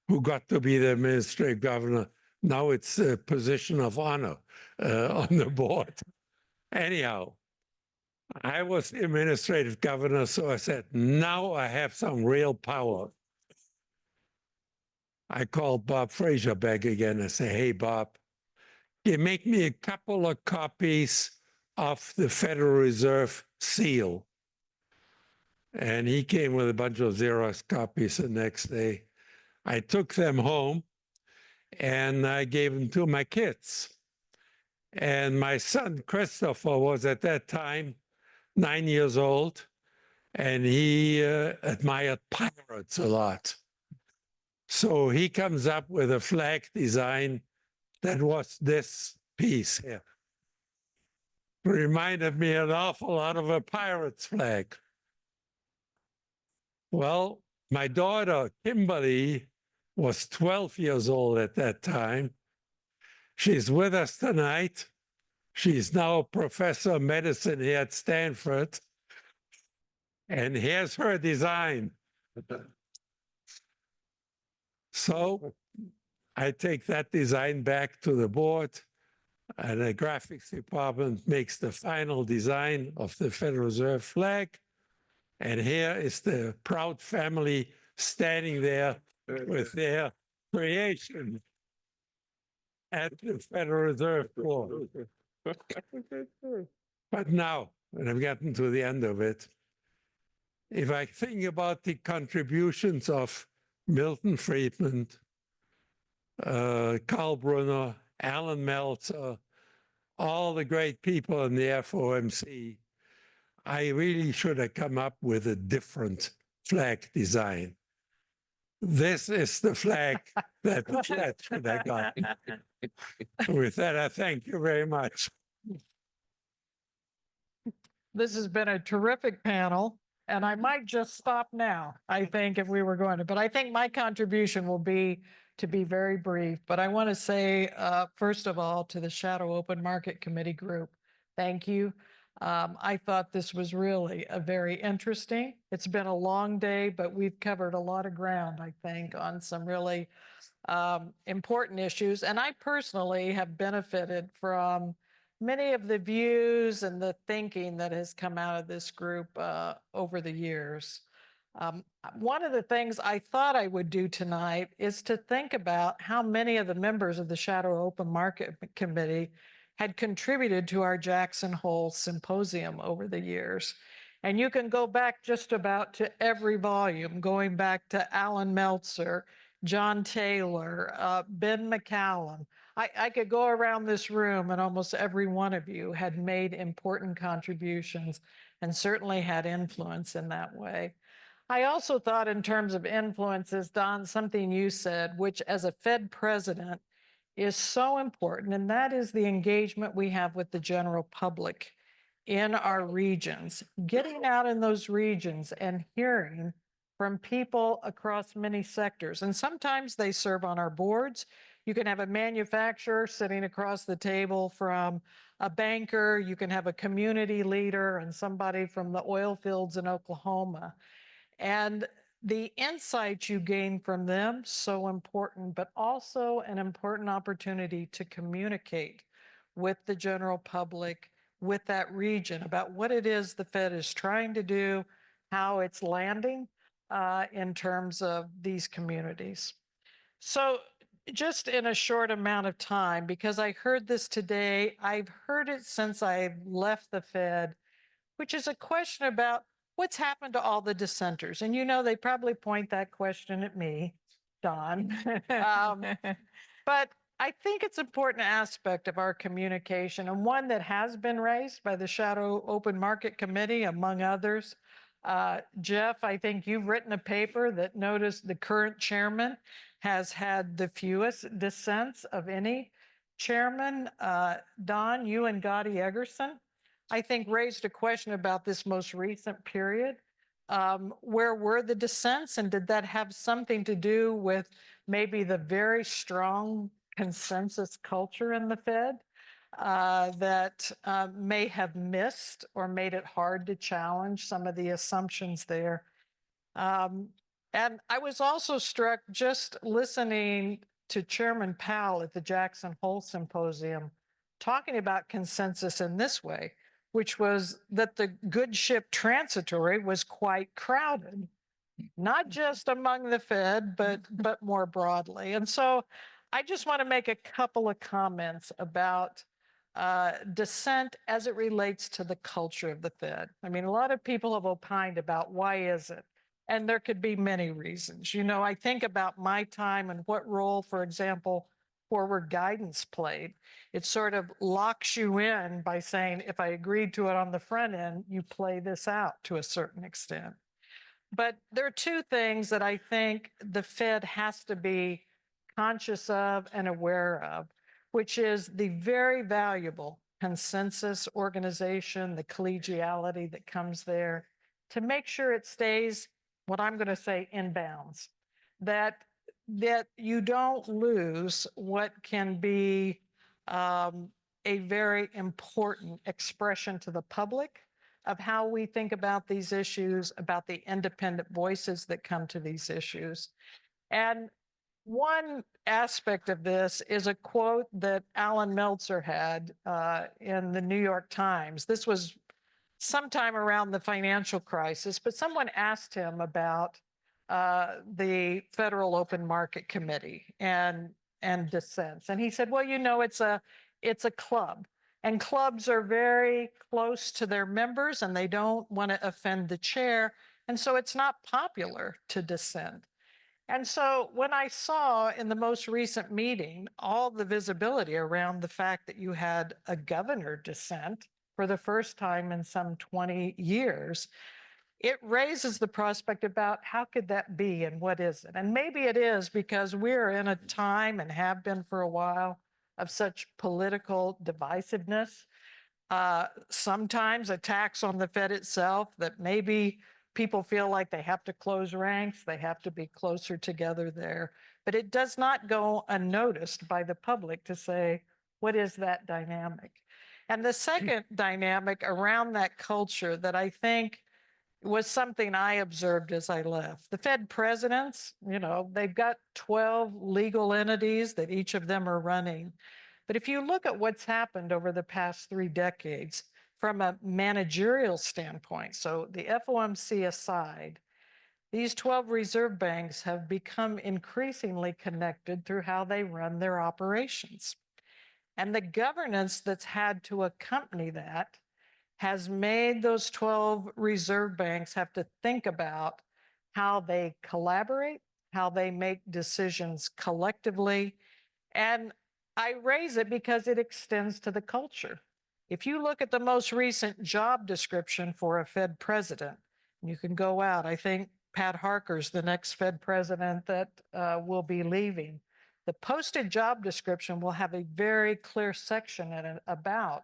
who got to be the administrative governor. Now it's a position of honor on the board. Anyhow, I was the administrative governor, so I said, now I have some real power. I called Bob Fraser back again and said, hey, Bob, you make me a couple of copies of the Federal Reserve seal. And he came with a bunch of Xerox copies the next day. I took them home and I gave them to my kids. And my son, Christopher, was at that time 9 years old, and he admired pirates a lot. So he comes up with a flag design that was this piece here. It reminded me an awful lot of a pirate's flag. Well, my daughter, Kimberly, was 12 years old at that time. She's with us tonight. She's now a professor of medicine here at Stanford. And here's her design. So I take that design back to the board, and the graphics department makes the final design of the Federal Reserve flag. And here is the proud family standing there with their creation at the Federal Reserve Board. But now, when I've gotten to the end of it, if I think about the contributions of Milton Friedman, Karl Brunner, Alan Meltzer, all the great people in the FOMC, I really should have come up with a different flag design. This is the flag that should have got. With that, I thank you very much. This has been a terrific panel. And I might just stop now, I think, if we were going to, but I think my contribution will be to be very brief. But I want to say, first of all, to the Shadow Open Market Committee group, thank you. I thought this was really a very interesting. It's been a long day, but we've covered a lot of ground, I think, on some really important issues. And I personally have benefited from many of the views and the thinking that has come out of this group over the years. One of the things I thought I would do tonight is to think about how many of the members of the Shadow Open Market Committee had contributed to our Jackson Hole Symposium over the years. And you can go back just about to every volume, going back to Alan Meltzer, John Taylor, Ben McCallum. I could go around this room and almost every one of you had made important contributions and certainly had influence in that way. I also thought in terms of influences, Don, something you said, which as a Fed president is so important, and that is the engagement we have with the general public in our regions, getting out in those regions and hearing from people across many sectors. And sometimes they serve on our boards. You can have a manufacturer sitting across the table from a banker. You can have a community leader and somebody from the oil fields in Oklahoma. And the insights you gain from them, so important, but also an important opportunity to communicate with the general public, with that region about what it is the Fed is trying to do, how it's landing in terms of these communities. So just in a short amount of time, because I heard this today, I've heard it since I left the Fed, which is a question about what's happened to all the dissenters. And you know, they probably point that question at me, Don. But I think it's an important aspect of our communication and one that has been raised by the Shadow Open Market Committee, among others. Jeff, I think you've written a paper that noticed the current chairman has had the fewest dissents of any chairman. Don, you and Gotti Eggerson, I think, raised a question about this most recent period. Where were the dissents, and did that have something to do with maybe the very strong consensus culture in the Fed that may have missed or made it hard to challenge some of the assumptions there? And I was also struck just listening to Chairman Powell at the Jackson Hole Symposium talking about consensus in this way, which was that the good ship Transitory was quite crowded, not just among the Fed, but more broadly. And so I just want to make a couple of comments about dissent as it relates to the culture of the Fed. I mean, a lot of people have opined about why is it? And there could be many reasons. You know, I think about my time and what role, for example, forward guidance played. It sort of locks you in by saying, if I agreed to it on the front end, you play this out to a certain extent. But there are two things that I think the Fed has to be conscious of and aware of, which is the very valuable consensus organization, the collegiality that comes there, to make sure it stays, what I'm going to say, in bounds, that you don't lose what can be a very important expression to the public of how we think about these issues, about the independent voices that come to these issues. And one aspect of this is a quote that Alan Meltzer had in the New York Times. This was sometime around the financial crisis, but someone asked him about the Federal Open Market Committee and dissents. And he said, well, you know, it's a club. And clubs are very close to their members and they don't want to offend the chair. And so it's not popular to dissent. And so when I saw in the most recent meeting all the visibility around the fact that you had a governor dissent for the first time in some 20 years, it raises the prospect about how could that be and what is it? And maybe it is because we're in a time, and have been for a while, of such political divisiveness, sometimes attacks on the Fed itself that maybe people feel like they have to close ranks, they have to be closer together there. But it does not go unnoticed by the public to say, what is that dynamic? And the second dynamic around that culture that I think was something I observed as I left. The Fed presidents, they've got 12 legal entities that each of them are running. But if you look at what's happened over the past 3 decades from a managerial standpoint, so the FOMC aside, these 12 reserve banks have become increasingly connected through how they run their operations. And the governance that's had to accompany that has made those 12 reserve banks have to think about how they collaborate, how they make decisions collectively. And I raise it because it extends to the culture. If you look at the most recent job description for a Fed president, you can go out. I think Pat Harker's the next Fed president that will be leaving. The posted job description will have a very clear section in it about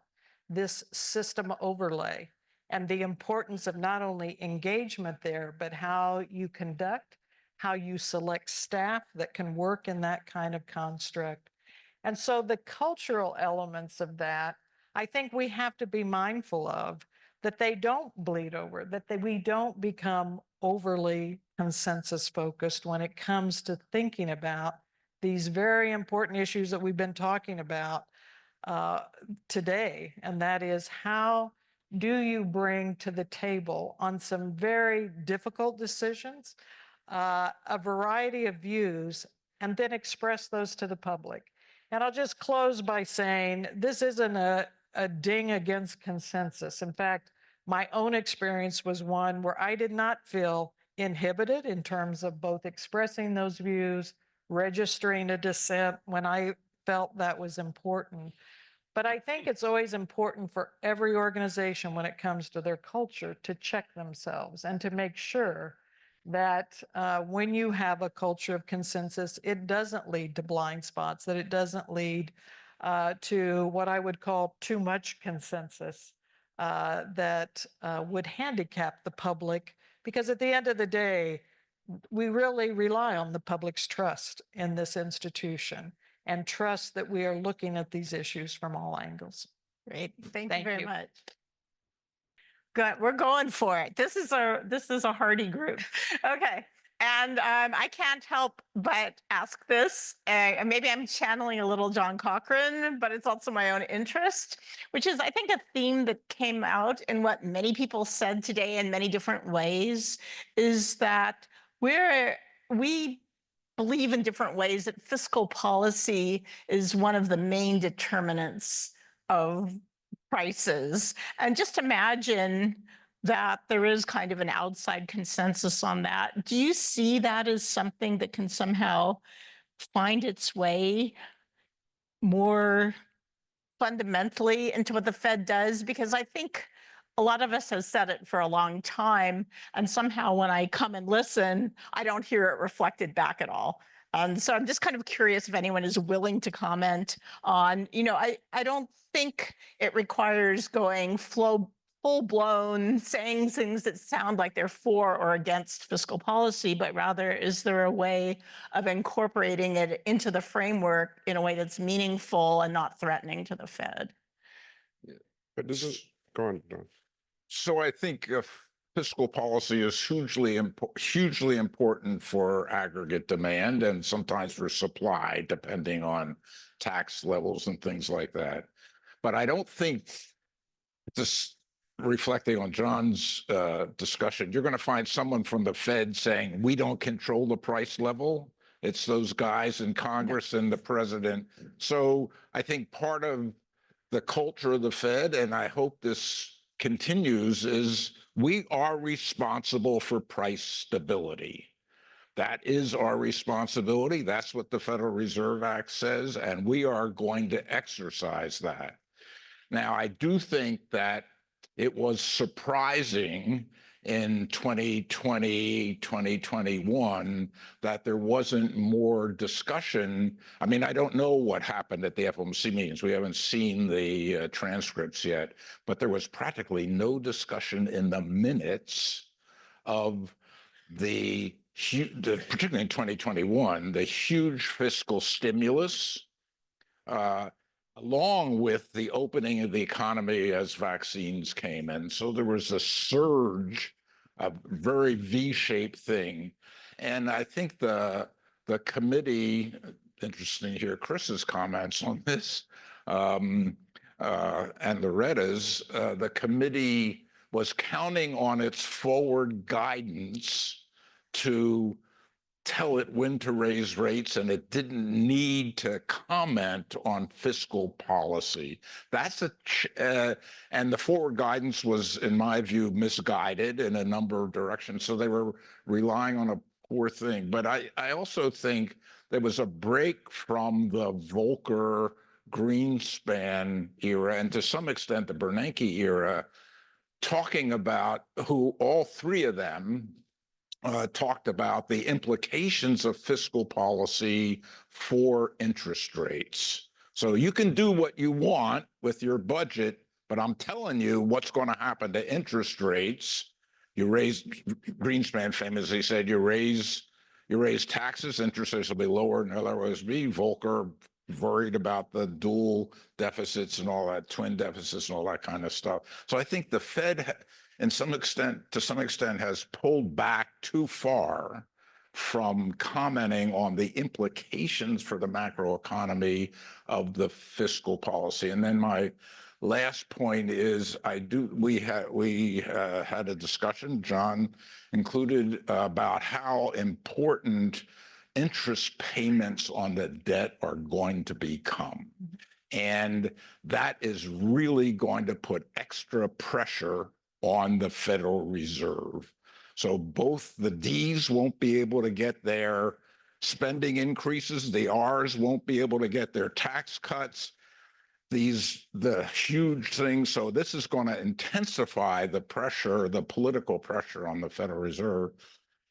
this system overlay and the importance of not only engagement there, but how you conduct, how you select staff that can work in that kind of construct. And so the cultural elements of that, I think we have to be mindful of, that they don't bleed over, that we don't become overly consensus focused when it comes to thinking about these very important issues that we've been talking about today, and that is how do you bring to the table on some very difficult decisions a variety of views and then express those to the public. And I'll just close by saying this isn't a ding against consensus. In fact, my own experience was one where I did not feel inhibited in terms of both expressing those views, registering a dissent when I felt that was important. But I think it's always important for every organization when it comes to their culture to check themselves and to make sure that when you have a culture of consensus, it doesn't lead to blind spots, that it doesn't lead to what I would call too much consensus that would handicap the public. Because at the end of the day, we really rely on the public's trust in this institution and trust that we are looking at these issues from all angles. Great. Thank you Thank very you. much. Good. We're going for it. This is a hearty group. Okay. And I can't help but ask this. Maybe I'm channeling a little John Cochrane, but it's also my own interest, which is, I think, a theme that came out in what many people said today in many different ways, is that we believe in different ways that fiscal policy is one of the main determinants of prices. And just imagine that there is kind of an outside consensus on that. Do you see that as something that can somehow find its way more fundamentally into what the Fed does? Because I think a lot of us have said it for a long time, and somehow when I come and listen, I don't hear it reflected back at all. So I'm just kind of curious if anyone is willing to comment on, I don't think it requires going full-blown, saying things that sound like they're for or against fiscal policy, but rather, is there a way of incorporating it into the framework in a way that's meaningful and not threatening to the Fed? But this is, go on, Don. So I think fiscal policy is hugely important for aggregate demand and sometimes for supply, depending on tax levels and things like that. But I don't think, just reflecting on John's discussion, you're going to find someone from the Fed saying, we don't control the price level. It's those guys in Congress and the president. So I think part of the culture of the Fed, and I hope this continues, is we are responsible for price stability. That is our responsibility. That's what the Federal Reserve Act says, and we are going to exercise that. Now, I do think that it was surprising in 2020, 2021, that there wasn't more discussion. I mean, I don't know what happened at the FOMC meetings. We haven't seen the transcripts yet, but there was practically no discussion in the minutes of particularly in 2021, the huge fiscal stimulus, along with the opening of the economy as vaccines came in. So there was a surge, a very V-shaped thing. And I think the committee, interesting to hear Chris's comments on this, and Loretta's, the committee was counting on its forward guidance to tell it when to raise rates, and it didn't need to comment on fiscal policy. That's and the forward guidance was, in my view, misguided in a number of directions. So they were relying on a poor thing. But I also think there was a break from the Volcker Greenspan era, and to some extent the Bernanke era, talking about who all three of them talked about the implications of fiscal policy for interest rates. So you can do what you want with your budget, but I'm telling you what's going to happen to interest rates. Greenspan famously said, you raise taxes, interest rates will be lower, and otherwise be. Volcker worried about the dual deficits and all that, twin deficits and all that kind of stuff. So I think the Fed, to some extent, has pulled back too far from commenting on the implications for the macroeconomy of the fiscal policy. And then my last point is, we had a discussion, John included, about how important interest payments on the debt are going to become. And that is really going to put extra pressure on the Federal Reserve. So both the Ds won't be able to get their spending increases, the Rs won't be able to get their tax cuts, the huge things. So this is going to intensify the pressure, the political pressure on the Federal Reserve.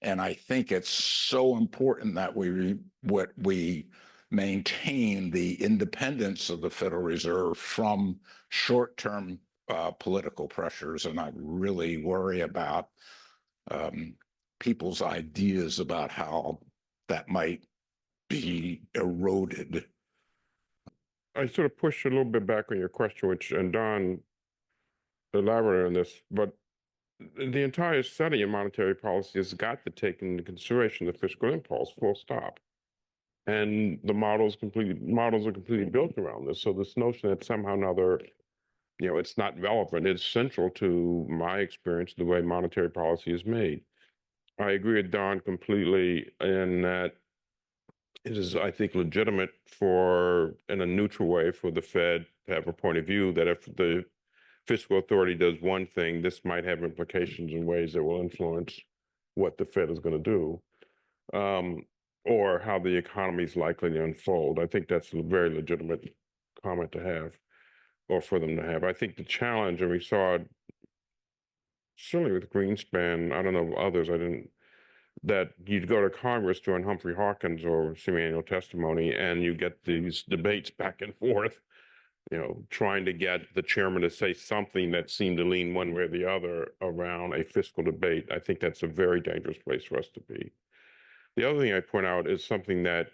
And I think it's so important that we maintain the independence of the Federal Reserve from short-term political pressures. And I really worry about people's ideas about how that might be eroded. I sort of pushed a little bit back on your question, and Don elaborated on this, but the entire study of monetary policy has got to take into consideration the fiscal impulse, full stop. And the models are completely built around this. So this notion that somehow or another, it's not relevant, is central to my experience, the way monetary policy is made. I agree with Don completely in that it is, I think, legitimate in a neutral way, for the Fed to have a point of view that if the fiscal authority does one thing, this might have implications in ways that will influence what the Fed is going to do, or how the economy is likely to unfold. I think that's a very legitimate comment to have, or for them to have. I think the challenge, and we saw it certainly with Greenspan, I don't know others, that you'd go to Congress during Humphrey Hawkins or semi-annual testimony, and you get these debates back and forth, trying to get the chairman to say something that seemed to lean one way or the other around a fiscal debate. I think that's a very dangerous place for us to be. The other thing I point out is something that,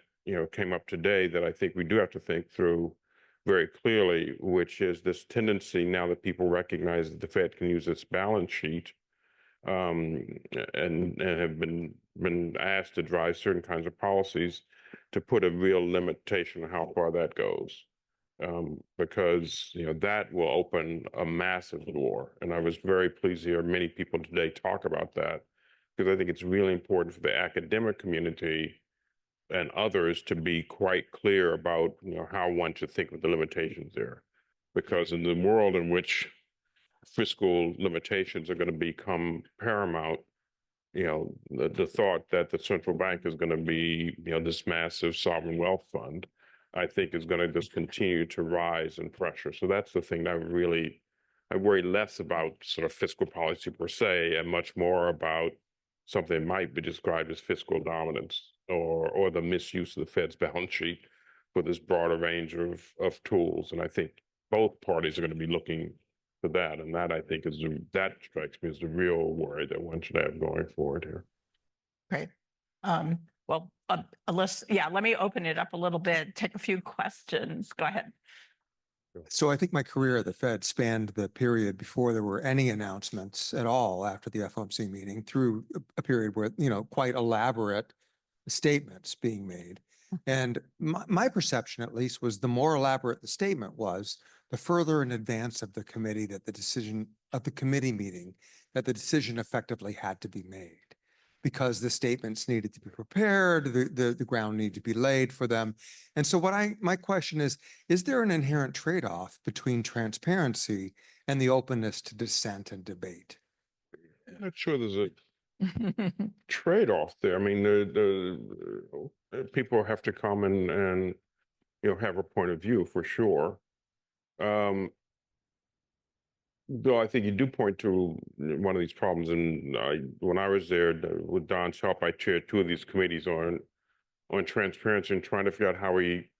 came up today that I think we do have to think through very clearly, which is this tendency, now that people recognize that the Fed can use its balance sheet, and have been asked to drive certain kinds of policies, to put a real limitation on how far that goes. Because that will open a massive door. And I was very pleased to hear many people today talk about that, because I think it's really important for the academic community and others to be quite clear about how one should think of the limitations there. Because in the world in which fiscal limitations are going to become paramount, the thought that the central bank is going to be this massive sovereign wealth fund, I think, is going to just continue to rise in pressure. So that's the thing that I worry less about sort of fiscal policy per se, and much more about something that might be described as fiscal dominance, or the misuse of the Fed's balance sheet for this broader range of tools. And I think both parties are going to be looking to that. And that I think is, that strikes me as the real worry that one should have going forward here. Great. Well, unless, yeah, let me open it up a little bit, take a few questions. Go ahead. So I think my career at the Fed spanned the period before there were any announcements at all after the FOMC meeting through a period where, quite elaborate statements being made. And my perception, at least, was the more elaborate the statement was, the further in advance of the committee that the decision of the committee meeting, that the decision effectively had to be made. Because the statements needed to be prepared, the ground needed to be laid for them. And so my question is there an inherent trade-off between transparency and the openness to dissent and debate? I'm not sure there's a trade-off there. I mean, the people have to come and have a point of view for sure. Though I think you do point to one of these problems, and when I was there with Don's help, I chaired two of these committees on transparency and trying to figure out how we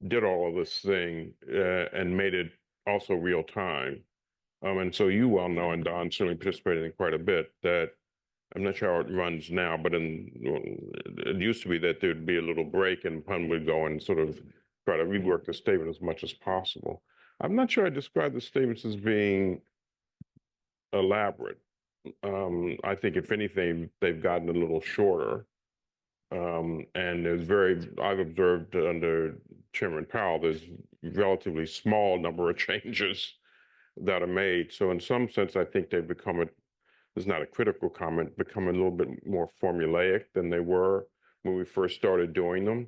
did all of this thing and made it also real time. And so you well know, and Don certainly participated in quite a bit, that I'm not sure how it runs now, but it used to be that there'd be a little break and Pun would go and sort of try to rework the statement as much as possible. I'm not sure I describe the statements as being elaborate. I think if anything, they've gotten a little shorter. And I've observed under Chairman Powell, there's relatively small number of changes that are made. So in some sense, I think they've become it's not a critical comment, become a little bit more formulaic than they were when we first started doing them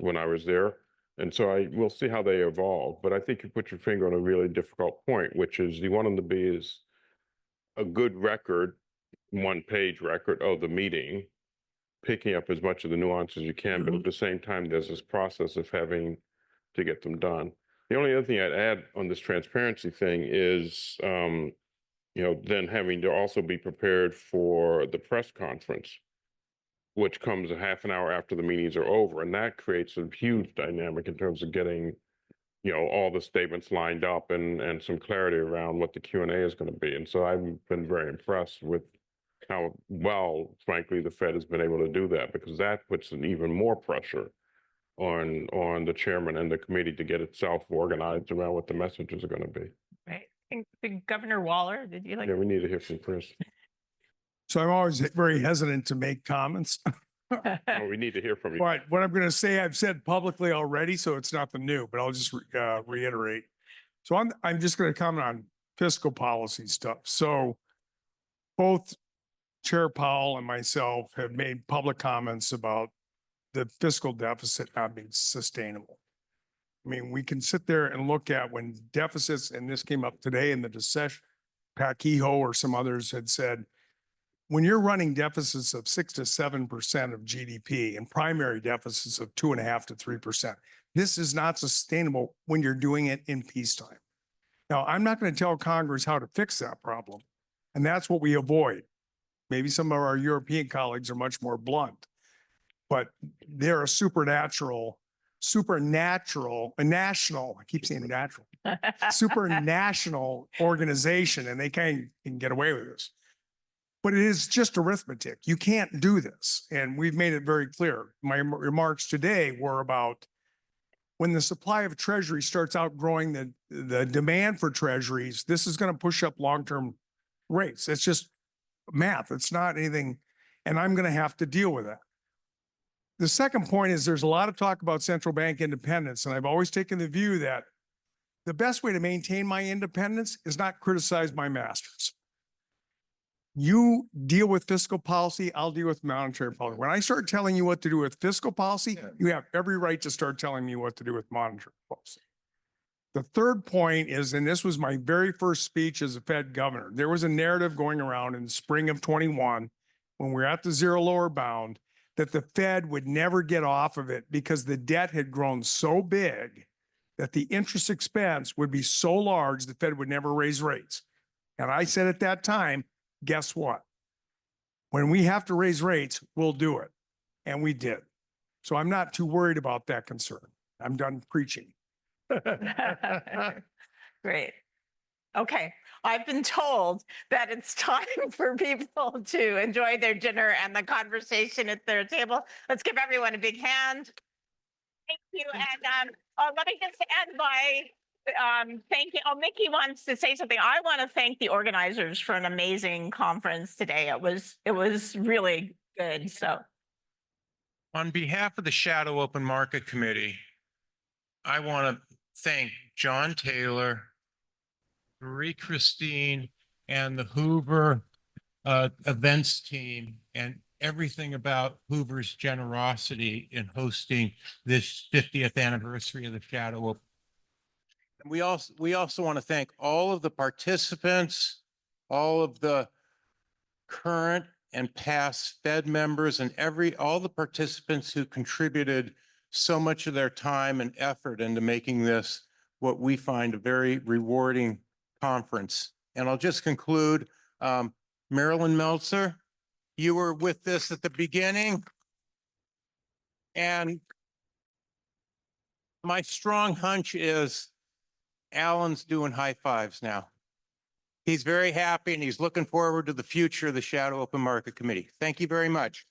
when I was there. And so we'll see how they evolve. But I think you put your finger on a really difficult point, which is you want them to be as a good record, one-page record of the meeting, picking up as much of the nuance as you can, but at the same time, there's this process of having to get them done. The only other thing I'd add on this transparency thing is, then having to also be prepared for the press conference, which comes a half an hour after the meetings are over. And that creates a huge dynamic in terms of getting, all the statements lined up and some clarity around what the Q&A is going to be. And so I've been very impressed with how well, frankly, the Fed has been able to do that, because that puts an even more pressure on the chairman and the committee to get itself organized around what the messages are going to be. Right. And Governor Waller, did you like? Yeah, we need to hear from Chris. So I'm always very hesitant to make comments. Oh, we need to hear from you. But what I'm going to say, I've said publicly already, so it's nothing new, but I'll just reiterate. So I'm just going to comment on fiscal policy stuff. So both Chair Powell and myself have made public comments about the fiscal deficit not being sustainable. I mean, we can sit there and look at when deficits, and this came up today in the discussion, Pat Kehoe or some others had said, when you're running deficits of 6 to 7% of GDP and primary deficits of 2.5 to 3%, this is not sustainable when you're doing it in peacetime. Now, I'm not going to tell Congress how to fix that problem, and that's what we avoid. Maybe some of our European colleagues are much more blunt, but they're a national, I keep saying natural, national organization, and they can get away with this. But it is just arithmetic. You can't do this. And we've made it very clear. My remarks today were about when the supply of Treasury starts outgrowing the demand for Treasuries, this is going to push up long-term rates. It's just math. It's not anything, and I'm going to have to deal with that. The second point is there's a lot of talk about central bank independence, and I've always taken the view that the best way to maintain my independence is not criticize my masters. You deal with fiscal policy, I'll deal with monetary policy. When I start telling you what to do with fiscal policy, you have every right to start telling me what to do with monetary policy. The third point is, and this was my very first speech as a Fed governor, there was a narrative going around in the spring of 21 when we were at the zero lower bound that the Fed would never get off of it because the debt had grown so big that the interest expense would be so large the Fed would never raise rates. And I said at that time, guess what? When we have to raise rates, we'll do it. And we did. So I'm not too worried about that concern. I'm done preaching. Great. Okay, I've been told that it's time for people to enjoy their dinner and the conversation at their table. Let's give everyone a big hand. Thank you. And let me just end by thanking, oh, Mickey wants to say something. I want to thank the organizers for an amazing conference today. It was really good. So On behalf of the Shadow Open Market Committee, I want to thank John Taylor, Marie Christine, and the Hoover events team, and everything about Hoover's generosity in hosting this 50th anniversary of the Shadow Open. We also want to thank all of the participants, all of the current and past Fed members, and all the participants who contributed so much of their time and effort into making this what we find a very rewarding conference. And I'll just conclude, Marilyn Meltzer, you were with this at the beginning. And my strong hunch is Alan's doing high fives now. He's very happy and he's looking forward to the future of the Shadow Open Market Committee. Thank you very much.